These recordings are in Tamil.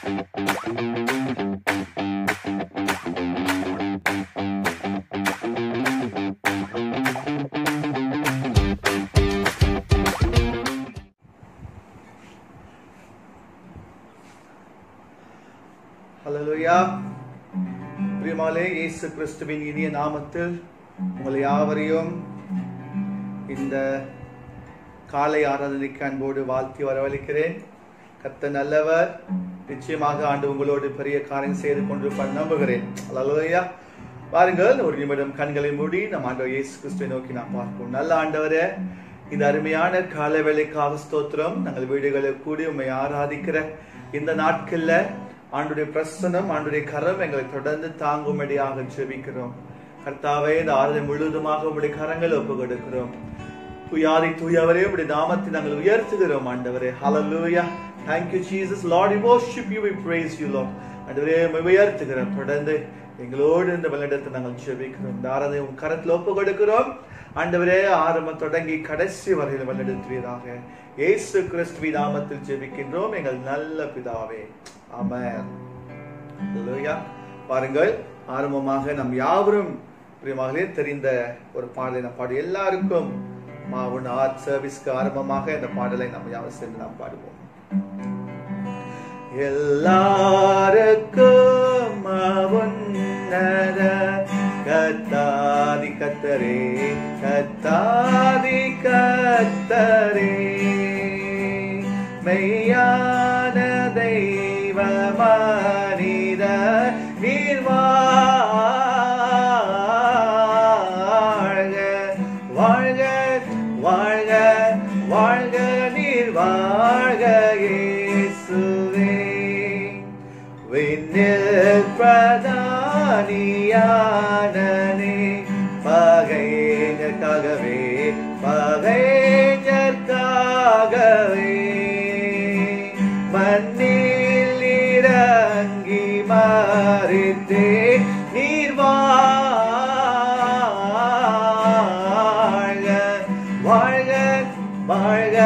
ஹல்லேலூயா. பிரியமானவர்களே, இயேசு கிறிஸ்துவின் இனிய நாமத்தில் உங்களை யாவரையும் இந்த காலை ஆராதனைக்கு அன்போடு வாழ்த்தி வரவழைக்கிறேன். கர்த்தர் நல்லவர். நிச்சயமாக ஆண்டு உங்களோடு பெரிய காரியம் செய்து கொண்டிருப்பார் நம்புகிறேன். ஹல்லேலூயா. பாருங்கள், ஒரு நிமிடம் கண்களை மூடி நம் ஆண்டவர் இயேசு கிறிஸ்துவை நோக்கி நாம் பார்ப்போம். நல்ல ஆண்டவரே, இந்த அருமையான கால வேளைக்காக ஸ்தோத்திரம். நாங்கள் வீடுகளில் கூடி உண்மை ஆராதிக்கிற இந்த நாட்கள்ல ஆண்டுடைய பிரசனம், ஆண்டுடைய கரம் எங்களை தொடர்ந்து தாங்கும்படியாக ஜெபிக்கிறோம். கர்த்தாவே, இந்த ஆராதனை முழுவதுமாக உங்களுடைய கரங்கள் ஒப்பு கொடுக்கிறோம். துயாதி தூயவரே, உங்களுடைய நாமத்தை நாங்கள் உயர்த்துகிறோம் ஆண்டவரே. ஹல்லேலூயா. Thank you Jesus. Lord, we worship you, we praise you Lord. ஆண்டவரே, உம்மை உயர்த்துகிறோம். தொடர்ந்து எங்களோடு இந்த வழிநடத்த நாங்கள் ஜெபிக்கிறோம். இந்த ஆராதனை உம் கரத்தில் ஒப்பு கொடுக்கிறோம் ஆண்டவரே. ஆரம்பம் தொடங்கி கடைசி வரையில் வழிநடத்துவீராக. இயேசு கிறிஸ்துவின் நாமத்தில் ஜெபிக்கின்றோம் எங்கள் நல்ல பிதாவே. ஆமென். ஹல்லேலூயா. பாருங்கள், ஆரம்பமாக நம் யாவரும் பிரியமாகவே தெரிந்த ஒரு பாடலை நாம் பாடி எல்லாருக்கும் மாவுன் ஆர்ட் சர்வீஸ்க்கு ஆரம்பமாக இந்த பாடலை நம்ம யாரும் சேர்ந்து நாம் பாடுவோம். எல்லாருக்கும் மாவுன்னத கத்தாதி கத்தரே, கத்தாதி கத்தரே, மெய்யான தெய்வ மனித நீர் வாழ்க, வாழ்க, வாழ்க, வாழ்க, நீர் வாழ்க இயேசுவே. விண்ணில் பிரதானியானனே, பகைஞர்க்காகவே, பகைஞர்க்காகவே, மண்ணில் இறங்கி மரித்தே நீர் வாழ்க, வாழ்க, வாழ்க,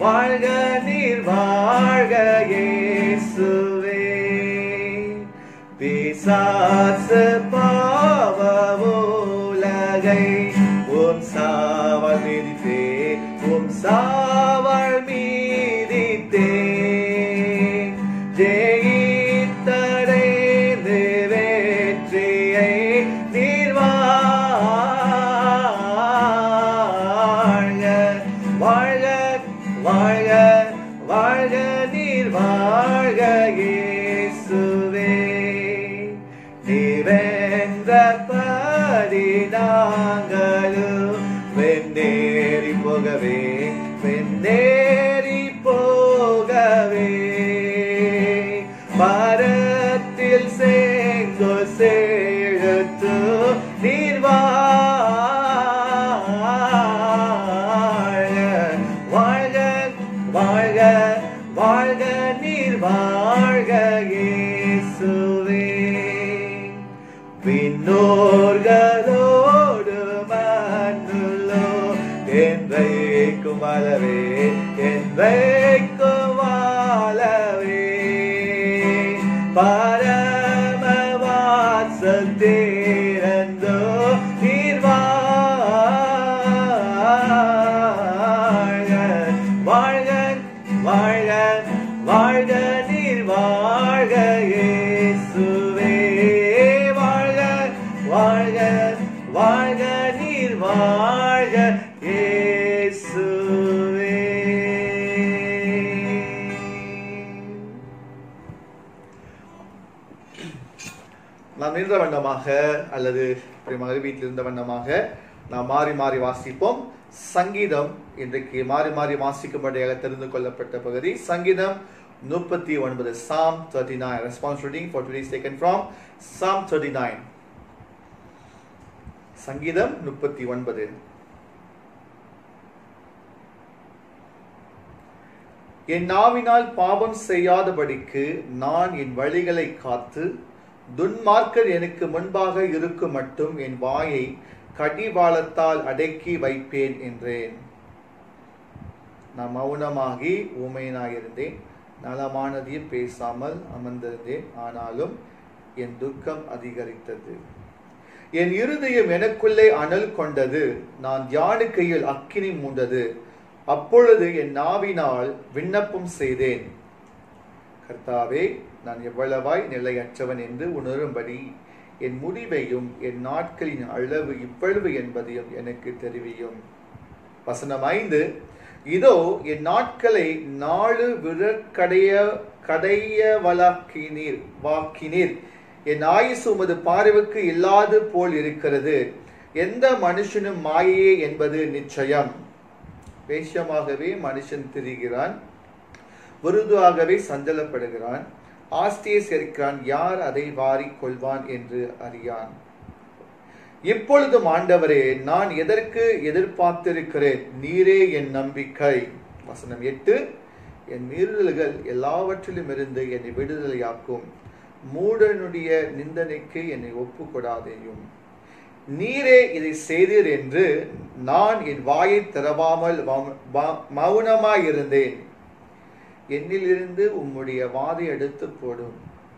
வாழ்க, நீர் வாழ்க இயேசுவே. பிசாசு பாவ உலகை உம் சாவல் மீதித்தே, உம் சாவல் மீதித்தே, ஜெயித்தடைந்து வெற்றியை நீர் வாழ்க, வாழ்க, வாழ்க, வாழ்க, நீர் வாழ்க இயேசுவே. நீர் வென்றபடி நாங்களும் வெண்ணேறி போகவே, வெண்ணேறி போகவே, மரத்தில் செங்கோ செலுத்து நீர் வாழ்க, வாழ்க, வாழ்க, வாழ்க, நீர் வாழ்க இயேசுவே. விண்ணோர்களோடு மண்ணுள்ளோ என்றைக்கும் வாழவே, என்றைக்கும் வாழவே, பரமவாசல் திறந்தோ நீர் வாழ்க, வாழ்க, வாழ்க, வாழ்க, நீர் வாழ்க இயேசுவே. வாழ்க, வாழ்க, வாழ்க, நீர் வாழ்க இயேசுவே. நாம் இருந்த வண்ணமாக அல்லது வீட்டில் இருந்த வண்ணமாக நாம் மாறி மாறி வாசிப்போம். சங்கீதம் இன்றைக்கு மாறி மாறி வாசிக்கும்படியாக தெரிந்து கொள்ளப்பட்ட பகுதி சங்கீதம் 39. Psalm 39. Response reading for today is taken from Psalm 39. சங்கீதம் 39. என் நாவினால் பாவம் செய்யாதபடிக்கு நான் என் வழிகளை காத்து, துன்மார்க்கர் எனக்கு முன்பாக இருக்கும் மட்டும் என் வாயை கடிவாளத்தால் அடக்கி வைப்பேன் என்றேன். நான் மௌனமாகி ஊமையனாயிருந்தேன். நலமானதையும் பேசாமல் அமர்ந்திருந்தேன். ஆனாலும் என் துக்கம் அதிகரித்தது. என் இருதயம் எனக்குள்ளே அனல் கொண்டது. நான் தியானிக்கையில் அக்கினி மூண்டது. அப்பொழுது என் நாவினால் விண்ணப்பம் செய்தேன். கர்த்தாவே, நான் எவ்வளவாய் நிலையற்றவன் என்று உணரும்படி என் முடிவையும் என் நாட்களின் அளவு இவ்வளவு என்பதையும் எனக்கு தெரிவியும். வசனம் 5. இதோ என் நாட்களை 4 வாக்கினீர். என் ஆயுசு உமது பார்வைக்கு இல்லாது போல் இருக்கிறது. எந்த மனுஷனும் மாயையே என்பது நிச்சயம். வேஷமாகவே மனுஷன் திரிகிறான், விருதுவாகவே சஞ்சலப்படுகிறான், ஆஸ்தியை சேர்க்கிறான், யார் அதை வாரி கொள்வான் என்று அறியான். இப்பொழுதும் ஆண்டவரே, நான் எதற்கு எதிர்பார்த்திருக்கிறேன்? நீரே என் நம்பிக்கை. வசனம் 8. என் மீறுதல்கள் எல்லாவற்றிலும் இருந்து என்னை விடுதலையாக்கும். மூடனுடைய நிந்தனைக்கு என்னை ஒப்புக்கொடாதேயும். நீரே இதை செய்தீர் என்று நான் என் வாயை திறவாமல் மௌனமாயிருந்தேன். என்னிலிருந்து உம்முடைய வாதை எடுத்து போடும்.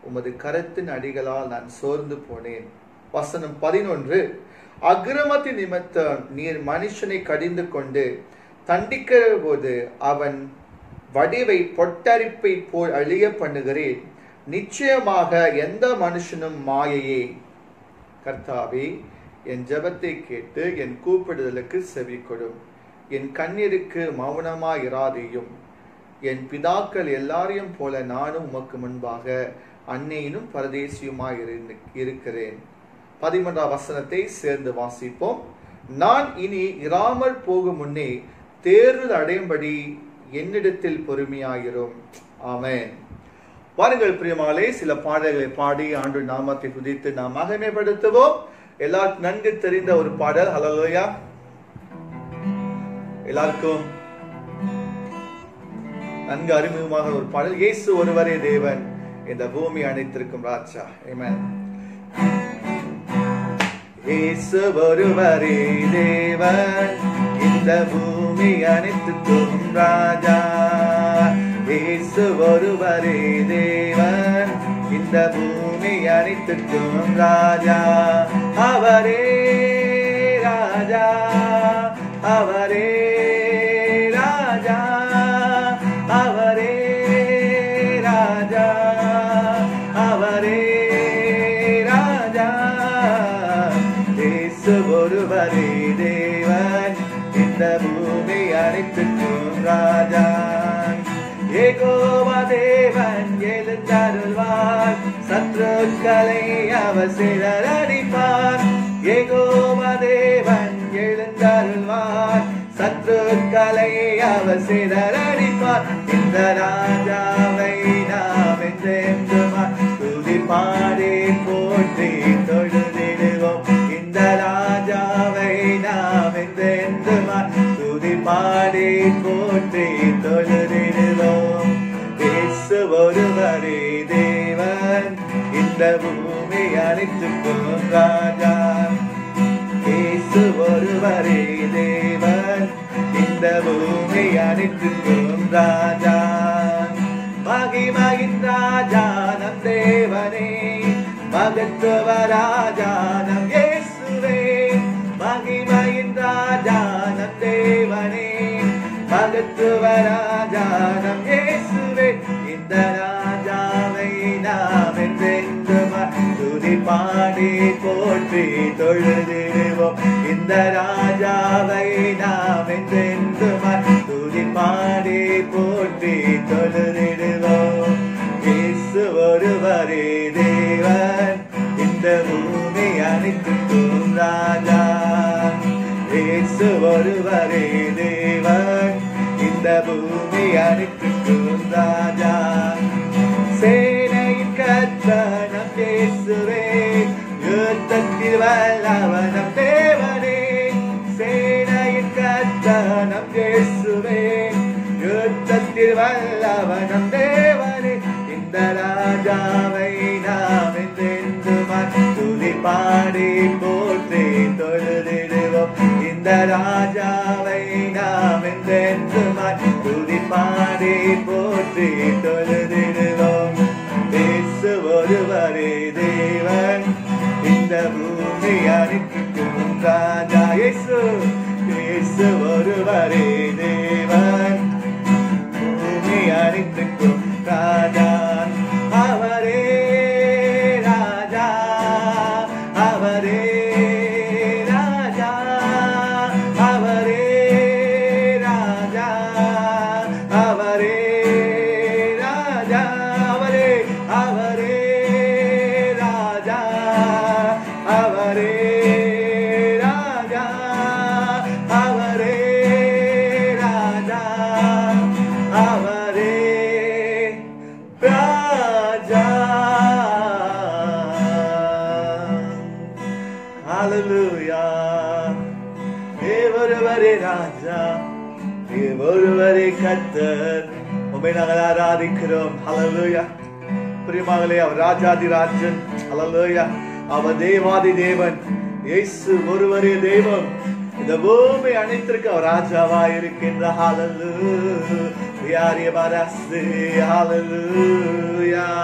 உமது கரத்தின் அடிகளால் நான் சோர்ந்து போனேன். வசனம் 11. அக்கிரமத்தின் நிமித்தம் நீர் மனுஷனை கடிந்து கொண்டு தண்டிக்கிற போது அவன் வடிவை பொட்டரிப்பை போல் அழிய பண்ணுகிறேன். நிச்சயமாக எந்த மனுஷனும் மாயையே. கர்த்தாவே, என் ஜெபத்தை கேட்டு என் கூப்பிடுதலுக்கு செவி கொடும். என் கண்ணீருக்கு மௌனமாயிராதேயும். என் பிதாக்கள் எல்லாரையும் போல நானும் உமக்கு முன்பாக அன்னையினும் பரதேசியுமாய் இருக்கிறேன். 13ஆம் வசனத்தை சேர்ந்து வாசிப்போம். நான் இனி இராமல் போகும் முன்னே தேர்தல் அடையும்படி என்னிடத்தில் பொறுமையாயிரும். ஆமென். வாருங்கள் பிரியமாலே, சில பாடல்களை பாடி ஆண்டு நாமத்தை துதித்து நாம் மகிமைப்படுத்துவோம். எல்லாருக்கும் நன்கு தெரிந்த ஒரு பாடல். ஹல்லேலூயா. எல்லாருக்கும் நன்கு அறிமுகமாக ஒரு பாடல். இயேசு ஒருவரே தேவன், இந்த பூமி அனைத்திற்கும் ராஜா. ஆமென். இயேசு ஒருவரே தேவன், இந்த பூமி அனைத்திற்கும் ராஜா. இயேசு ஒருவரே தேவன், இந்த பூமி அனைத்திற்கும் ராஜா. அவரே ராஜா, அவரே ராஜா, அவரே ராஜா, அவரே ராஜா. இயேசு ஒருவரே தேவன், இந்த பூமி அனைத்திற்கும் ராஜா. யெகோவா தேவன் எழுந்தருள்வார், சத்துருக்களை அவர் சிதறடிப்பார். யெகோவா தேவன் எழுந்தருள்வார், சத்துருக்களை அவர் சிதறடிப்பார். இந்த ராஜாவை நாம் என்றென்றும் துதிப்பாடி போற்றி தொழுதிடுவோம். இந்த ராஜாவை நாம் என்றென்றும் துதிப்பாடி போற்றி தொழுதிடுவோம். இயேசு ஒருவரே தேவன், இந்த பூமி அனைத்துக்கும் ராஜா. இயேசு ஒருவரே தேவன், இந்த பூமி அனைத்துக்கும் ராஜா. மகிமையின் ராஜா நம் தேவனே, மகத்துவ ராஜா நம் இயேசுவே. மகிமையின் ராஜா நம் தேவனே, மகத்துவ ராஜா நம் இயேசுவே. இந்த ராஜாவை நாம் என்றென்றும் துதிப்பாடி போற்றி தொழுதிடுவோம். இந்த ராஜாவை நாம் என்றென்றும் துதிப்பாடி போற்றி தொழுதிடுவோம். இயேசு ஒருவரே தேவன், இந்த பூமி அனைத்துக்கும் ராஜா. இயேசு ஒருவரே தேவன், இந்த பூமி அனைத்துக்கும் ராஜா. சேனையின் கர்த்தர் நம் இயேசுவே, யுத்தத்தில் வல்லவர் நம் தேவனே. சேனையின் கர்த்தர் நம் இயேசுவே, யுத்தத்தில் வல்லவர் நம் தேவனே. இந்த ராஜாவை நாம் என்றென்றும் துதிப்பாடி போற்றி தொழுதிடுவோம். இந்த ராஜாவை நாம் என்றென்றும் துதிப்பாடி போற்றி தொழு ராஜா, அவரே அவரே ராஜா, அவரே ராஜா, அவரே ராஜா, அவரே ராஜா. ஹalleluya. ஒருவரே ராஜா, ஒருவரே கர்த்தர். உம்மை நாங்கள் ஆராதிக்கிறோம். ஹalleluya. பிரியமானவர்களே, அவர் ராஜாதி ராஜன். ஹalleluya. அவர் தேவாதி தேவன். இயேசு ஒருவரே தெய்வம். இந்த பூமி அனைத்திற்கு அவர் ராஜாவாய் இருக்கின்றார். ஹalleluya. Hallelujah.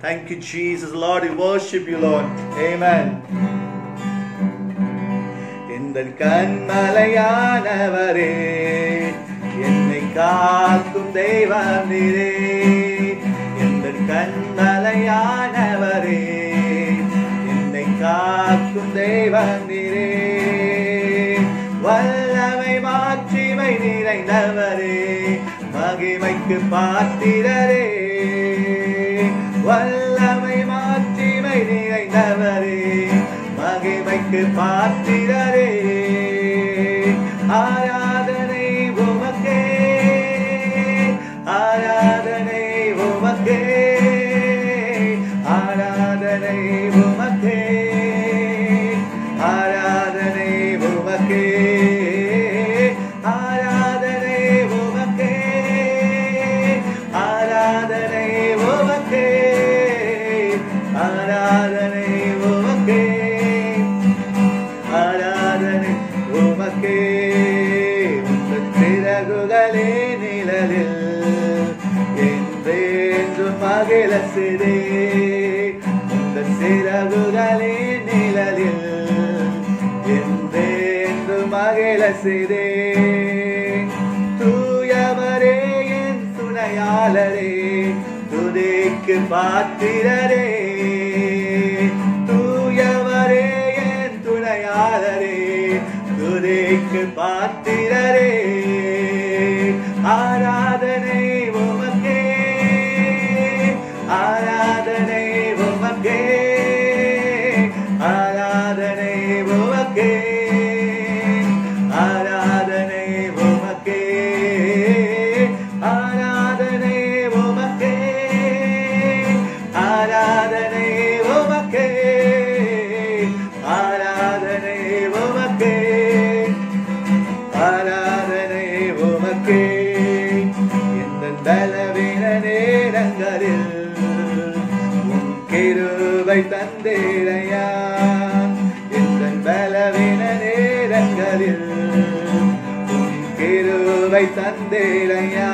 Thank you, Jesus. Lord, we worship you, Lord. Amen. இந்த கண்மலையானவரே, என்னை காக்கும் தெய்வம் நீரே. இந்த கண்மலையானவரே, என்னை காக்கும் தெய்வம் நீரே. வல்லமை மாட்சிமை நிறைந்தவரே, மகிமைக்கு பாத்திரரே. வல்லமை மாட்சிமை நிறைந்தவரே, மகிமைக்கு பாத்திரரே. ஆராதனை உமக்கே, ஆராதனை உமக்கே, ஆராதனை உமக்கே, ஆராதனை உமக்கே, ஆராதனை உமக்கே, ஆராதனை உமக்கே, ஆராதனை உமக்கே, ஆராதனை உமக்கே. உங்கள் சிறகுகளே நிழலில் என்றென்றும் மகிழ செய்தே. உங்கள் சிறகுகளே நிழலில் என்றென்றும் மகிழ செய்தே. தூயவரே என் துணையாளரே, துதிக்கு பாத்திரரே. தூயவரே என் துணையாளரே, துதிக்கு பாத்திரரே. ஆராதனை உமக்கே, ஆராதனை உமக்கே, ஆராதனை உமக்கே, ஆராதனை உமக்கே, ஆராதனை உமக்கே, ஆராதனை உமக்கே, ஆராதனை உமக்கே, ஆராதனை உமக்கே. இந்த பலவீன நேரங்களில் உம் கிருபை தந்தேரையா. இந்த பலவீன நேரங்களில் உம் கிருபை தந்தேரையா.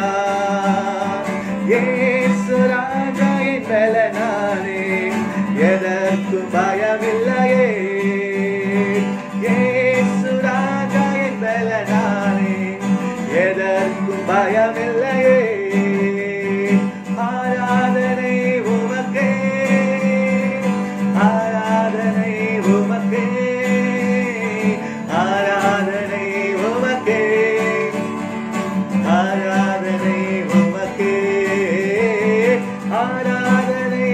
இயேசு ராஜா என் பலனானே, எதற்கும் பயமில்லையே. இயேசு ராஜா என் பலனானே, எதற்கும் பயமில்லையே. ஆராதனை உமக்கே, ஆராதனை உமக்கே, ஆராதனை உமக்கே, ஆராதனை உமக்கே, ஆராதனை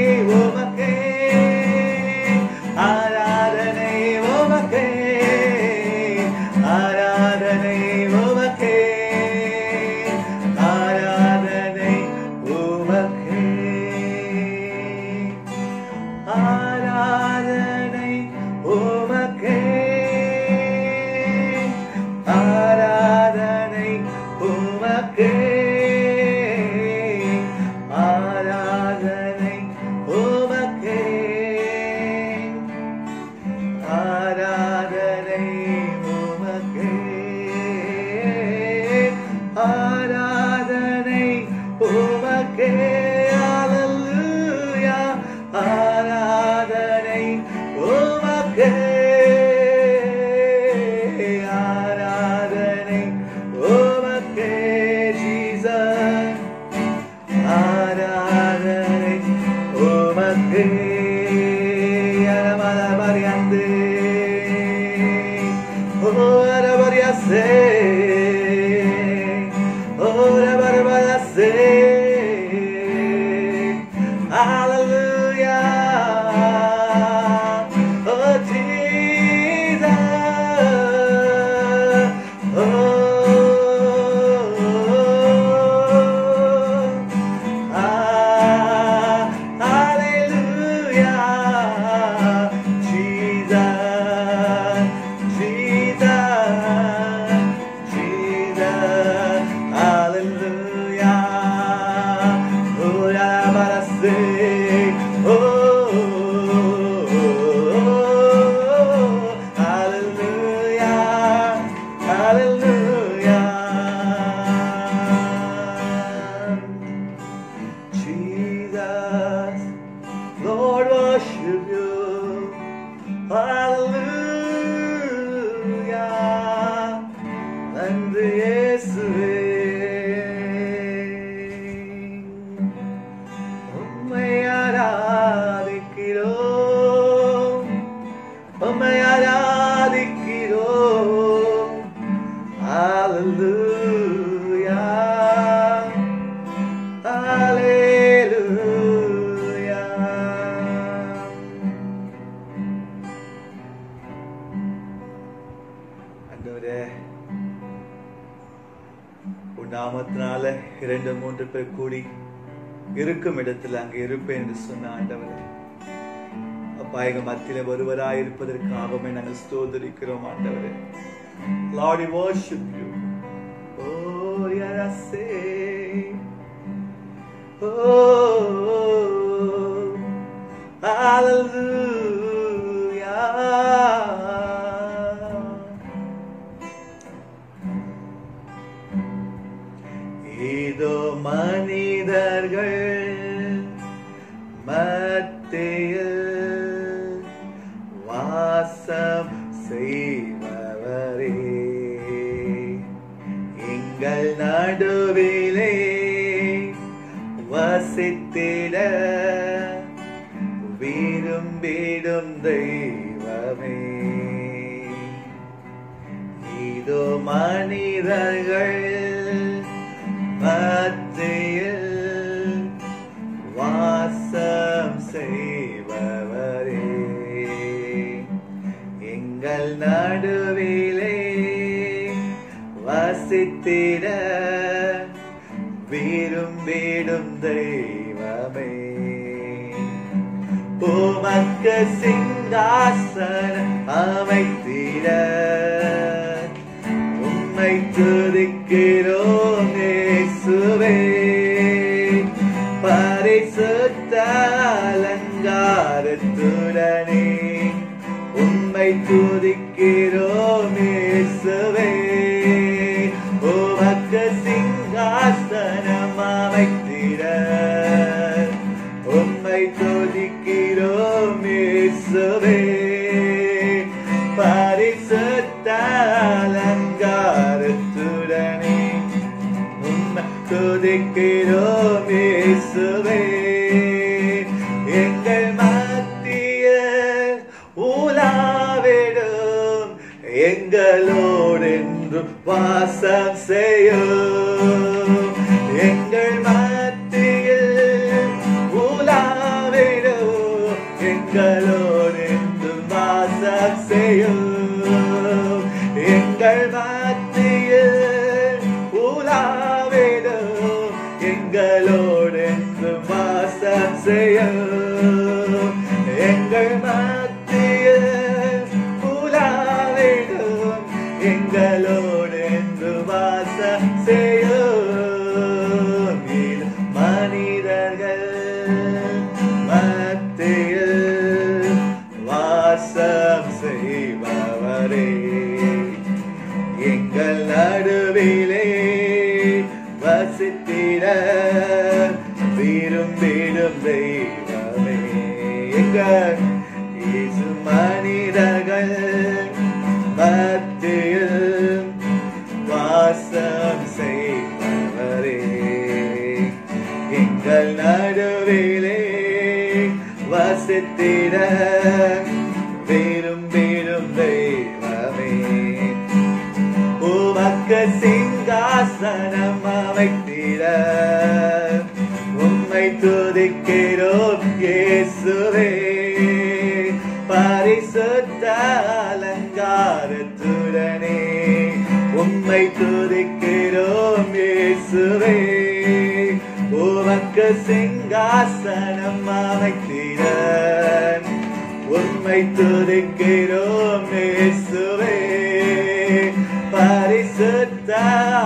sing. Oh, hallelujah, hallelujah. Jesus, Lord, worship you. Hallelujah. நன்றி இயேசுவே. உம்மை ஆராதிக்கிறோம், உம்மை ஆராதிக்கிறோம். Hallelujah, hallelujah. ஆண்டவரே, உன் நாமத்தினால 2-3 பேர் கூடி இருக்கும் இடத்துல அங்க இருப்பேன் என்று சொன்ன ஆண்டவரே, அப்பா எங்க மத்தியில ஒருவராய் இருப்பதற்காகவே நாங்கள் ஸ்தோத்திரிக்கிறோம் ஆண்டவரே. Lord, we worship you. Oh, yeah, I say. Oh, hallelujah. இதோ மனிதர்கள் மத்தியில் வாசம் செய்பவரே, எங்கள் நடுவிலே வசித்திட விரும்பிடும் தெய்வமே. இதோ மனிதர்கள் மத்தியில் வாசம் செய்பவரே, எங்கள் நடுவிலே வசித்திட விரும்பிடும் தெய்வமே. உமக்கு சிங்காசனம் அமைத்திட உம்மை துதிக்கிறோம் இயேசுவே. பரிசுத்த அலங்காரத்துடனே உம்மை துதிக்கிறோம் இயேசுவே. உமக்கு சிங்காசனம் அமைத்திட உம்மை துதிக்கிறோம் இயேசுவே. பரிசுத்த அலங்காரத்துடனே உம்மை துதிக்கிறோம் இயேசுவே. எங்கள் மத்தியில் உலாவிடும் எங்களோடு என்றும் வாசம் செய்யும். எங்கள் மத்தியில் உலாவிடும் எங்களோடு என்றும் வாசம் செய்யும். எங்கள் மத்தியில் உலாவிடும் எங்களோடு என்றும் வாசம் செய்யும். எங்கள் மத்தியில் உலாவிடும் எங்களோடு என்றும் வாசம் செய்யும். மனிதர்கள் மத்தியில் வாசம் செய்பவரே, எங்கள் நடுவிலே வசித்திட விரும்பிடும் தெய்வமே. எங்கள் இயேசு மனிதர்கள் மத்தியில் வாசம் செய்பவரே, எங்கள் நடுவிலே வசித்திட விரும்பிடும் தெய்வமே. உமக்கு சிங்காசனம் அமைத்திட உம்மை துதிக்கிறோம் இயேசுவே. பரிசுத்த அலங்காரத்துடனே உம்மை துதிக்கிறோம் இயேசுவே. உமக்கு சிங்காசனம் அமைத்திட உம்மை துதிக்கிறோம் இயேசுவே. பரிசுத்த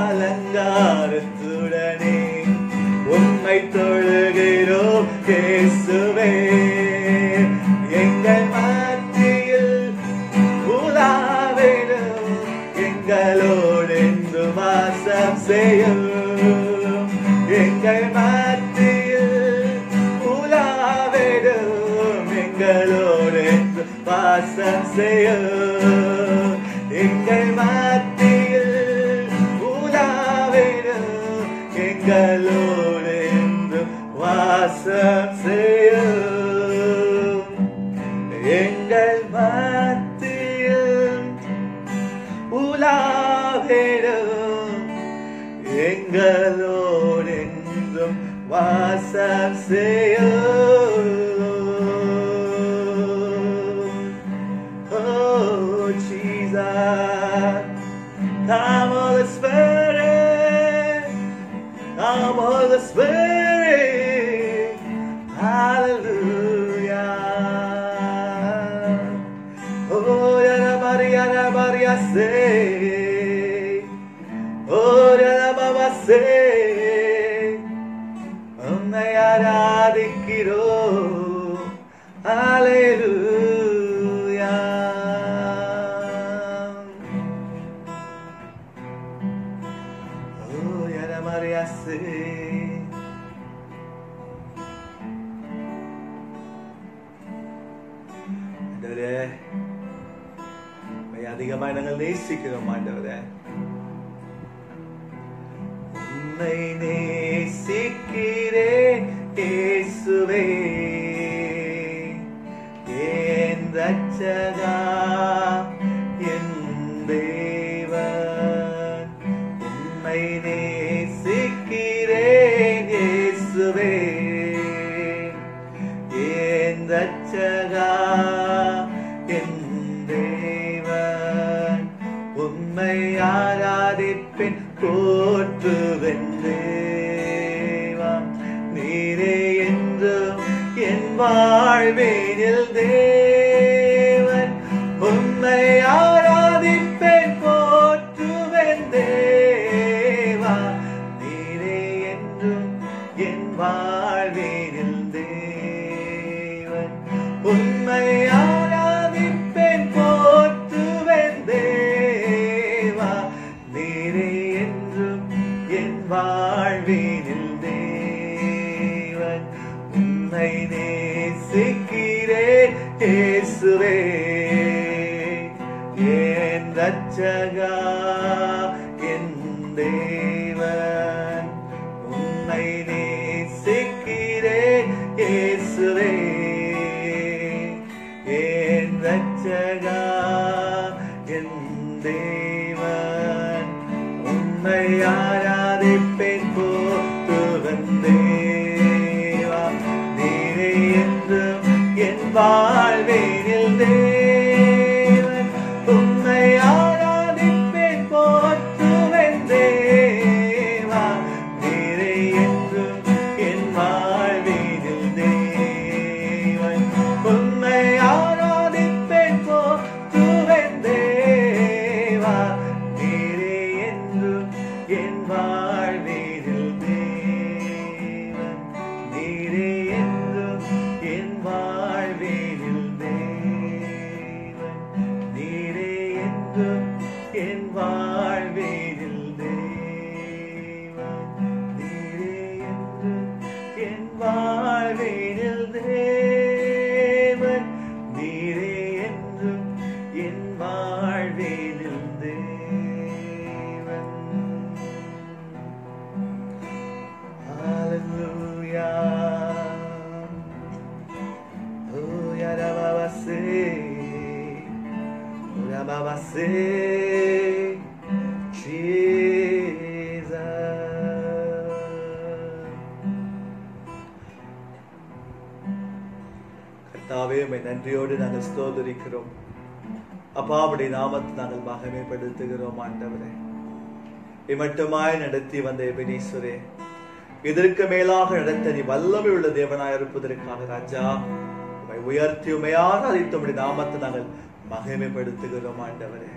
அலங்காரத்துடனே உம்மை தொழுகிறோம் இயேசுவே எங்கள் மத்தியில் உலாவிடும், எங்களோடு என்று வாசம் செய்யும். எங்கள் மத்தியில் உலாவிடும், எங்களோடு என்று வாசம் செய்யும். எங்கள் மத்தியில் உலாவிடும், எங்களோடு என்று வாசம் செய்யும். எங்கள் மத்தியில் உலாவிடும், எங்களோடு என்றும் வாசம் செய்யும். Oh Jesus, come Holy Spirit, come Holy Spirit, hallelujah. Oh Yara Maria say, oh Yara Baba say, Unnai aradikiro, hallelujah. Oh Yara Maria say, ஆண்டவரே அதிகமாய் நாங்கள் நேசிக்கிறோம். ஆண்டவரே உம்மை நேசிக்கிறேன் இயேசுவே என் ரட்சகா என் தேவன். உம்மை நேசிக்கிறேன் இயேசுவே என் ரட்சகா என் தேவன். உம்மை ஆராதிப்பேன் போற்றுவேன் தேவா. நீரே என்றும் என் வாழ்வினில் தேவன். உம்மை ஆராதிப்பேன் போற்றுவேன் தேவா. நீரே என்றும் என் வாழ்வினில் தேவன். உம்மை ஆராதிப்பேன் போற்றுவேன் தேவா. நீரே என்றும் என் வாழ்வினில் தேவன். உம்மை நேசிக்கிறேன் இயேசுவே என் ரட்சகா என் தேவன். உம்மை நேசிக்கிறேன் இயேசுவே என் ரட்சகா என் தேவன். உம்மை ஆராதிப்பேன் போற்றுவேன் தேவா. நீரே என்றும் என் வாழ்வினில் தேவன். உம்மை ஆராதிப்பேன் போற்றுவேன் தேவா. நீரே என்றும் என் வாழ்வினில் தேவன். உம்மை ஆராதிப்பேன் போற்றுவேன் தேவா. நீரே என்றும் என் வாழ்வினில் தேவன். நீரே என்றும் என் வாழ்வினில் தேவன். நீரே என்றும் என் வாழ்வினில் தேவன். நீரே என்றும் என் வாழ்வினில் தேவன். நீரே என்றும் என் வாழ்வினில் தேவன். Hallelujah. Oh Yara Baba say, oh Yara Baba say, Jesus. கர்த்தாவே உம்மை நன்றியோடு நாங்கள் ஸ்தோத்திரிக்கிறோம். அப்பாவுடைய நாமத்தை நாங்கள் மகிமைப்படுத்துகிறோம். ஆண்டவரே இம்மட்டுமாய் நடத்தி வந்த எபெனேசரே, இதற்கு மேலாக நடத்த நீ வல்லமை உள்ள தேவனாய் இருப்பதற்காக ராஜா உம்மை உயர்த்தி உம்மை ஆராதித்து உம்முடைய நாமத்தை நாங்கள் மகிமைப்படுத்துகிறோம். ஆண்டவரே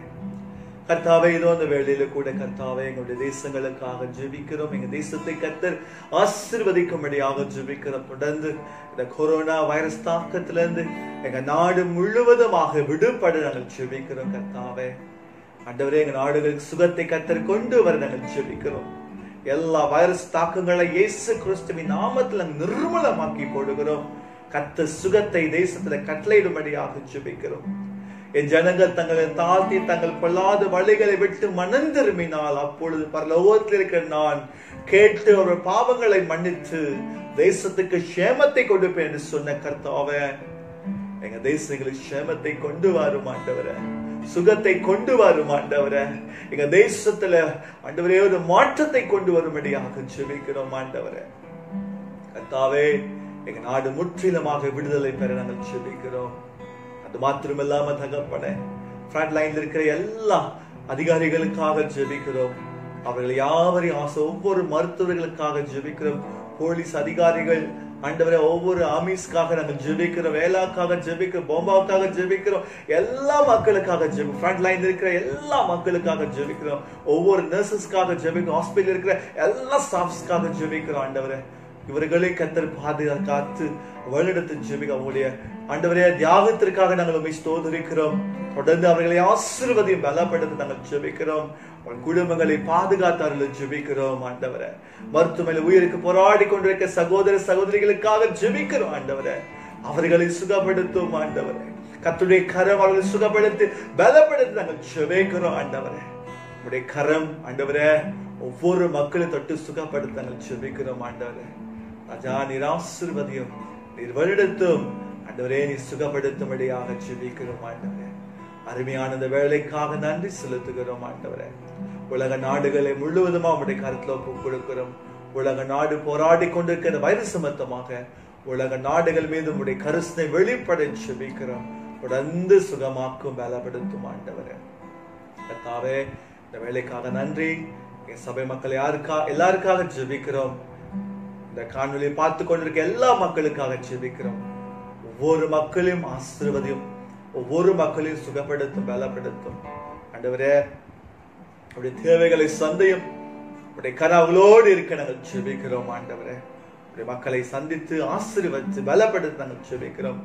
கர்த்தாவே, இதோ அந்த வேளையில கூட கர்த்தாவே எங்களுடைய தேசங்களுக்காக ஜெபிக்கிறோம். எங்க தேசத்தை கர்த்தர் ஆசீர்வதிக்கும்படியாக ஜெபிக்கிறோம். தொடர்ந்து இந்த கொரோனா வைரஸ் தாக்கத்திலிருந்து எங்க நாடு முழுவதுமாக விடுபட நாங்கள் ஜெபிக்கிறோம். கர்த்தாவே ஆண்டவரே, எங்க நாடுகளுக்கு சுகத்தை கர்த்தர் கொண்டு வர நாங்கள் ஜெபிக்கிறோம். எல்லா வைரஸ் தாக்கங்களை இயேசு கிறிஸ்துவின் நாமத்தில் நிர்மூலமாக்கி போடுகிறோம். கர்த்தர் சுகத்தை தேசத்துல கட்டளையிடும்படியாக ஜெபிக்கிறோம். என் ஜனங்கள் தங்களை தாழ்த்தி தங்கள் பொல்லாத வழிகளை விட்டு மனம் திரும்பினால் அப்பொழுது பரலோகத்தில் இருக்கிற நான் கேட்டு அவர்கள் பாவங்களை மன்னித்து தேசத்துக்கு சேமத்தை கொடுப்பேன் என்று சொன்ன கர்த்தாவே, எங்க தேசங்களுக்கு சேமத்தை கொண்டு வரும் ஆண்டவரே, சுகத்தை கொண்டு வரும் ஆண்டவரே. எங்க தேசத்துல ஆண்டவரே ஒரு மாற்றத்தை கொண்டு வரும்படியாக ஜெபிக்கிறோம் ஆண்டவரே. கர்த்தாவே, எங்க நாடு முற்றிலுமாக விடுதலை பெற நாங்கள் ஜெபிக்கிறோம். அது மாத்திரமில்லாம தகப்பனே, ஃப்ரண்ட் லைன்ல இருக்கிற எல்லா அதிகாரிகளுக்காக ஜெபிக்கிறோம். அவர்கள் யாவரையும் ஒவ்வொரு மருத்துவர்களுக்காக ஜெபிக்கிறோம். போலீஸ் அதிகாரிகள் ஆண்டவரே, ஒவ்வொரு ஆமீஸ்க்காக நாங்கள் ஜெபிக்கிறோம். வேளாக்காக ஜெபிக்கிறோம். போம்பாவுக்காக ஜெபிக்கிறோம். எல்லா மக்களுக்காக ஜெபிக்கிறோம். ஃப்ரண்ட் லைன்ல இருக்கிற எல்லா மக்களுக்காக ஜெபிக்கிறோம். ஒவ்வொரு நர்சஸ்க்காக ஜெபிக்கிறோம். ஹாஸ்பிட்டல் இருக்கிற எல்லா ஸ்டாஃப்ஸ்க்காக ஜெபிக்கிறோம். ஆண்டவரே, இவர்களை கர்த்தர் பாதுகாத்து வழிநடத்தி ஜெபிக்க அவங்களுடைய ஆண்டவரே தியாகத்திற்காக நாங்கள் உம்மை ஸ்தோத்திரிக்கிறோம். தொடர்ந்து அவர்களை ஆசீர்வதியும் பலப்படுத்தி நாங்கள் ஜெபிக்கிறோம். குடும்பங்களை பாதுகாத்தார்கள் ஜெபிக்கிறோம். ஆண்டவரே, மருத்துவமனை உயிருக்கு போராடி கொண்டிருக்க சகோதர சகோதரிகளுக்காக ஜெபிக்கிறோம். ஆண்டவரே, அவர்களை சுகப்படுத்தும். ஆண்டவரே, கர்த்தருடைய கரம் அவர்களை சுகப்படுத்தி பலப்படுத்தி நாங்கள் ஜெபிக்கிறோம். ஆண்டவரே, உடைய கரம் ஆண்டவரே ஒவ்வொரு மக்களை தொட்டு சுகப்படுத்த நாங்கள் ஜெபிக்கிறோம். ஆண்டவரே, ராஜா, நீர் ஆசீர்வதியும், நீர் வழிநடத்தும். ஆண்டவரே, நீ சுகப்படுத்தும்படியாக ஜெபிக்கிறோம். ஆண்டவரே, அருமையான இந்த வேலைக்காக நன்றி செலுத்துகிறோம். ஆண்டவரே, உலக நாடுகளை முழுவதுமா உடைய கருத்துல ஒப்புக் கொடுக்கிறோம். உலக நாடு போராடி கொண்டிருக்கிற வைரஸ் சம்பந்தமாக உலக நாடுகள் மீது உடைய கருணை வெளிப்பட ஜெபிக்கிறோம். தொடர்ந்து சுகமாக்கும் பலப்படுத்தும். ஆண்டவரே, கர்த்தாவே, இந்த வேலைக்காக நன்றி. என் சபை மக்கள் எல்லாருக்காக ஜெபிக்கிறோம். இந்த காணொலியை பார்த்து கொண்டிருக்க எல்லா மக்களுக்காக ஜெபிக்கிறோம். ஒவ்வொரு மக்களையும் ஆசீர்வதியும், ஒவ்வொரு மக்களையும் சுகப்படுத்தும், பலப்படுத்தும். ஆண்டவரே, உடைய தேவைகளை சந்தையும் உடைய கனவுகளோடு இருக்க நாங்கள் ஜெபிக்கிறோம். ஆண்டவரே, உடைய மக்களை சந்தித்து ஆசீர்வதித்து பலப்படுத்த நாங்கள் ஜெபிக்கிறோம்.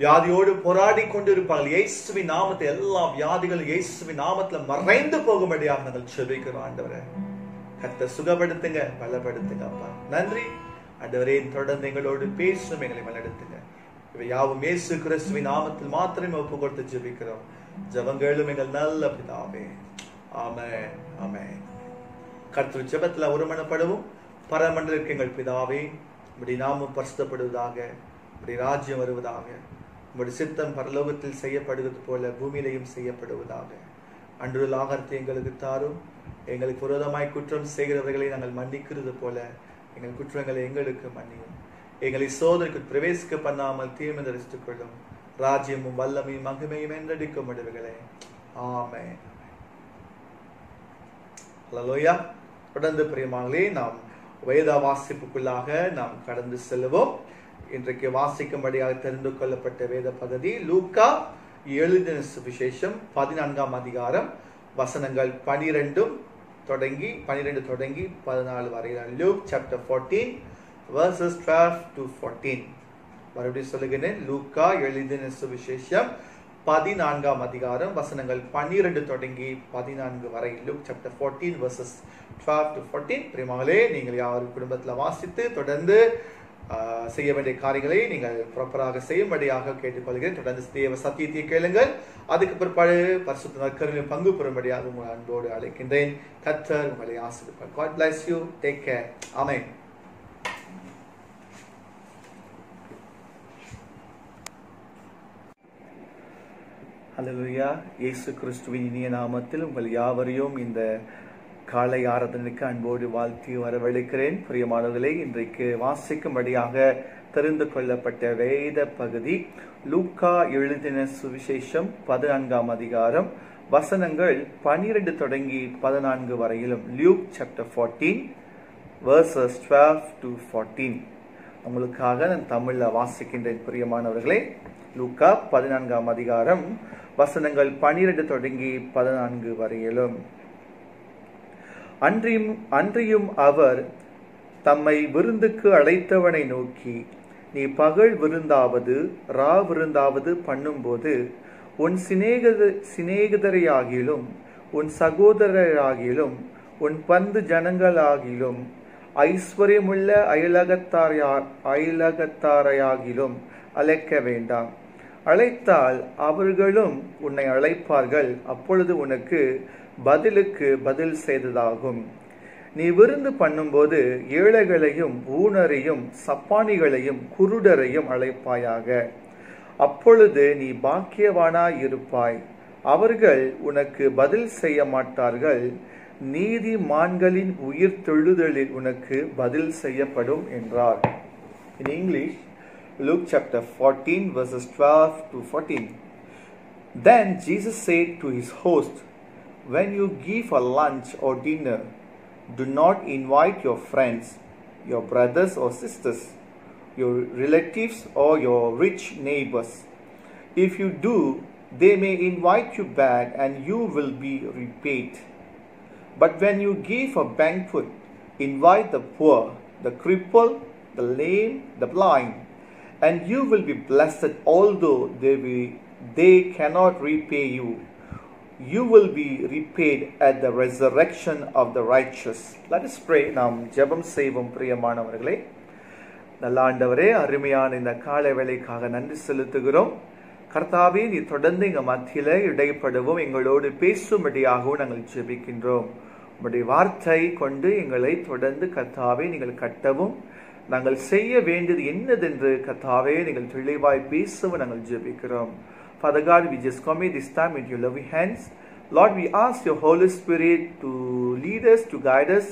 வியாதியோடு போராடி கொண்டிருப்பார்கள் இயேசுவின் நாமத்தை எல்லா வியாதிகளும் இயேசுவின் நாமத்துல மறைந்து போகும்படியாக நாங்கள் ஜெபிக்கிறோம். ஆண்டவரே, கர்த்தர் சுகப்படுத்துங்க, பலப்படுத்துங்க. அப்பா நன்றி. ஆண்டவரே, தொடர்ந்து எங்களோடு பேசும், எங்களை வழிநடத்துங்க. இவை யாவும் இயேசு கிறிஸ்துவின் நாமத்தில் மாத்திரமே ஒப்பு கொடுத்து ஜெபிக்கிறோம். ஜெபங்களும் எங்கள் நல்ல பிதாவே. ஆமென், ஆமென். கர்த்தர் ஜெபத்துல ஒருமனப்படவும். பரமண்டலத்திற்கு எங்கள் பிதாவே, உம்முடைய நாமம் பரிசுத்தப்படுவதாக, உம்முடைய ராஜ்யம் வருவதாக, உம்முடைய சித்தம் பரலோகத்தில் செய்யப்படுவது போல பூமியிலையும் செய்யப்படுவதாக. அன்றுள்ள ஆகாரத்தை எங்களுக்கு தாரும். எங்களுக்கு விரோதமாய் குற்றம் செய்கிறவர்களை நாங்கள் மன்னிக்கிறது போல எங்கள் குற்றங்களை எங்களுக்கு மன்னியும். எங்களை சோதனைக்கு பிரவேசிக்க பண்ணாமல் தீமை தரிசித்துக் கொள்ளும். ராஜ்யமும் வல்லமையும் மகிமையும் என்றடிக்கும் முடிவுகளே. ஆமென். ஹல்லேலூயா. தொடர்ந்து பிரியமானவர்களே, நாம் வேத வாசிப்புக்குள்ளாக நாம் கடந்து செல்வோம். இன்றைக்கு வாசிக்கும்படியாக தெரிந்து கொள்ளப்பட்ட வேத பகுதி லூக்கா எழுதின சுவிசேஷம் 14ஆம் அதிகாரம் வசனங்கள் 12 தொடங்கி 14 வரையிலான லூக் சாப்டர் 14 verses 12 to 14. மறுபடியும் சொல்லுகிறேன். லூக்கா எழுதின சுவிசேஷம் 14ஆம் அதிகாரம் வசனங்கள் 12 தொடங்கி 14 வரை. Look chapter 14 verses 12 to 14. பிரியமானவர்களே, நீங்கள் யார் குடும்பத்தில் வாசித்து தொடர்ந்து செய்ய வேண்டிய காரியங்களை நீங்கள் ப்ராப்பராக செய்யும்படியாக கேட்டுக்கொள்கிறேன். தொடர்ந்து தேவ சத்தியத்தை கேளுங்கள். அதுக்கு பிற்பாடு பரிசுத்த நற்கருணையில் பங்கு பெறும்படியாக உங்கள் அன்போடு அழைக்கின்றேன். கர்த்தர் உங்களை ஆசீர்வதிப்பார். God bless you. Take care. Amen. ஹல்லேலூயா. இயேசு கிறிஸ்துவின் இனிய நாமத்தில் உங்கள் யாவரையும் இந்த காலை ஆராதனைக்கு அன்போடு வாழ்த்தி வரவழைக்கிறேன். பிரியமானவர்களே, இன்றைக்கு வாசிக்கும்படியாக தெரிந்து கொள்ளப்பட்ட வேத பகுதி லூக்கா எழுதின சுவிசேஷம் 14ஆம் அதிகாரம் வசனங்கள் 12 தொடங்கி 14 வரையிலும். Luke chapter 14 verses 12 to 14. உங்களுக்காக நான் தமிழில் வாசிக்கின்றேன் பிரியமானவர்களே. லூக்கா 14ஆம் அதிகாரம் வசனங்கள் 12 தொடங்கி 14 வரையிலும். அன்றியும் அவர் தம்மை விருந்துக்கு அழைத்தவனை நோக்கி, நீ பகல் விருந்தாவது ரா விருந்தாவது பண்ணும்போது உன் சிநேகிதரையாகிலும் உன் சகோதரராகிலும் உன் பந்து ஜனங்களாகிலும் ஐஸ்வர்யமுள்ள அயலகத்தாரையாகிலும் அழைக்க வேண்டாம். அழைத்தால் அவர்களும் உன்னை அழைப்பார்கள், அப்பொழுது உனக்கு பதிலுக்கு பதில் செய்ததாகும். நீ விருந்து பண்ணும்போது ஏழைகளையும் ஊனரையும் சப்பானிகளையும் குருடரையும் அழைப்பாயாக. அப்பொழுது நீ பாக்கியவானாயிருப்பாய். அவர்கள் உனக்கு பதில் செய்ய மாட்டார்கள். நீதிமான்களின் உயிர் தெழுதலில் உனக்கு பதில் செய்யப்படும் என்றார். In English, Luke chapter 14 verses 12 to 14. Then Jesus said to his host, when you give a lunch or dinner, do not invite your friends, your brothers or sisters, your relatives or your rich neighbors. If you do, they may invite you back and you will be repaid. But when you give a banquet, invite the poor, the crippled, the lame, the blind, and you will be blessed, although they cannot repay you. You will be repaid at the resurrection of the righteous. Let us pray. நாம் ஜெபம் செய்வோம். பிரியமானவர்களே, நல்ல ஆண்டவரே, அருமையான இந்த காலை வேளைக்காக நன்றி செலுத்துகிறோம். கர்த்தாவே, நீ தொடர்ந்து எங்கள் மத்தியில இடைப்படவும் எங்களோடு பேசும்படியாகவும் நாங்கள் ஜெபிக்கின்றோம். உம்முடைய வார்த்தை கொண்டு எங்களை தொடர்ந்து கர்த்தாவே நீங்கள் கட்டவும், நாங்கள் செய்ய வேண்டியது என்னதென்று கர்த்தாவே நீங்கள் தெளிவாய் பேசவும் நாங்கள் ஜெபிக்கிறோம். Father God, we just commit this time into your loving hands. Lord, we ask your Holy Spirit to lead us, to guide us.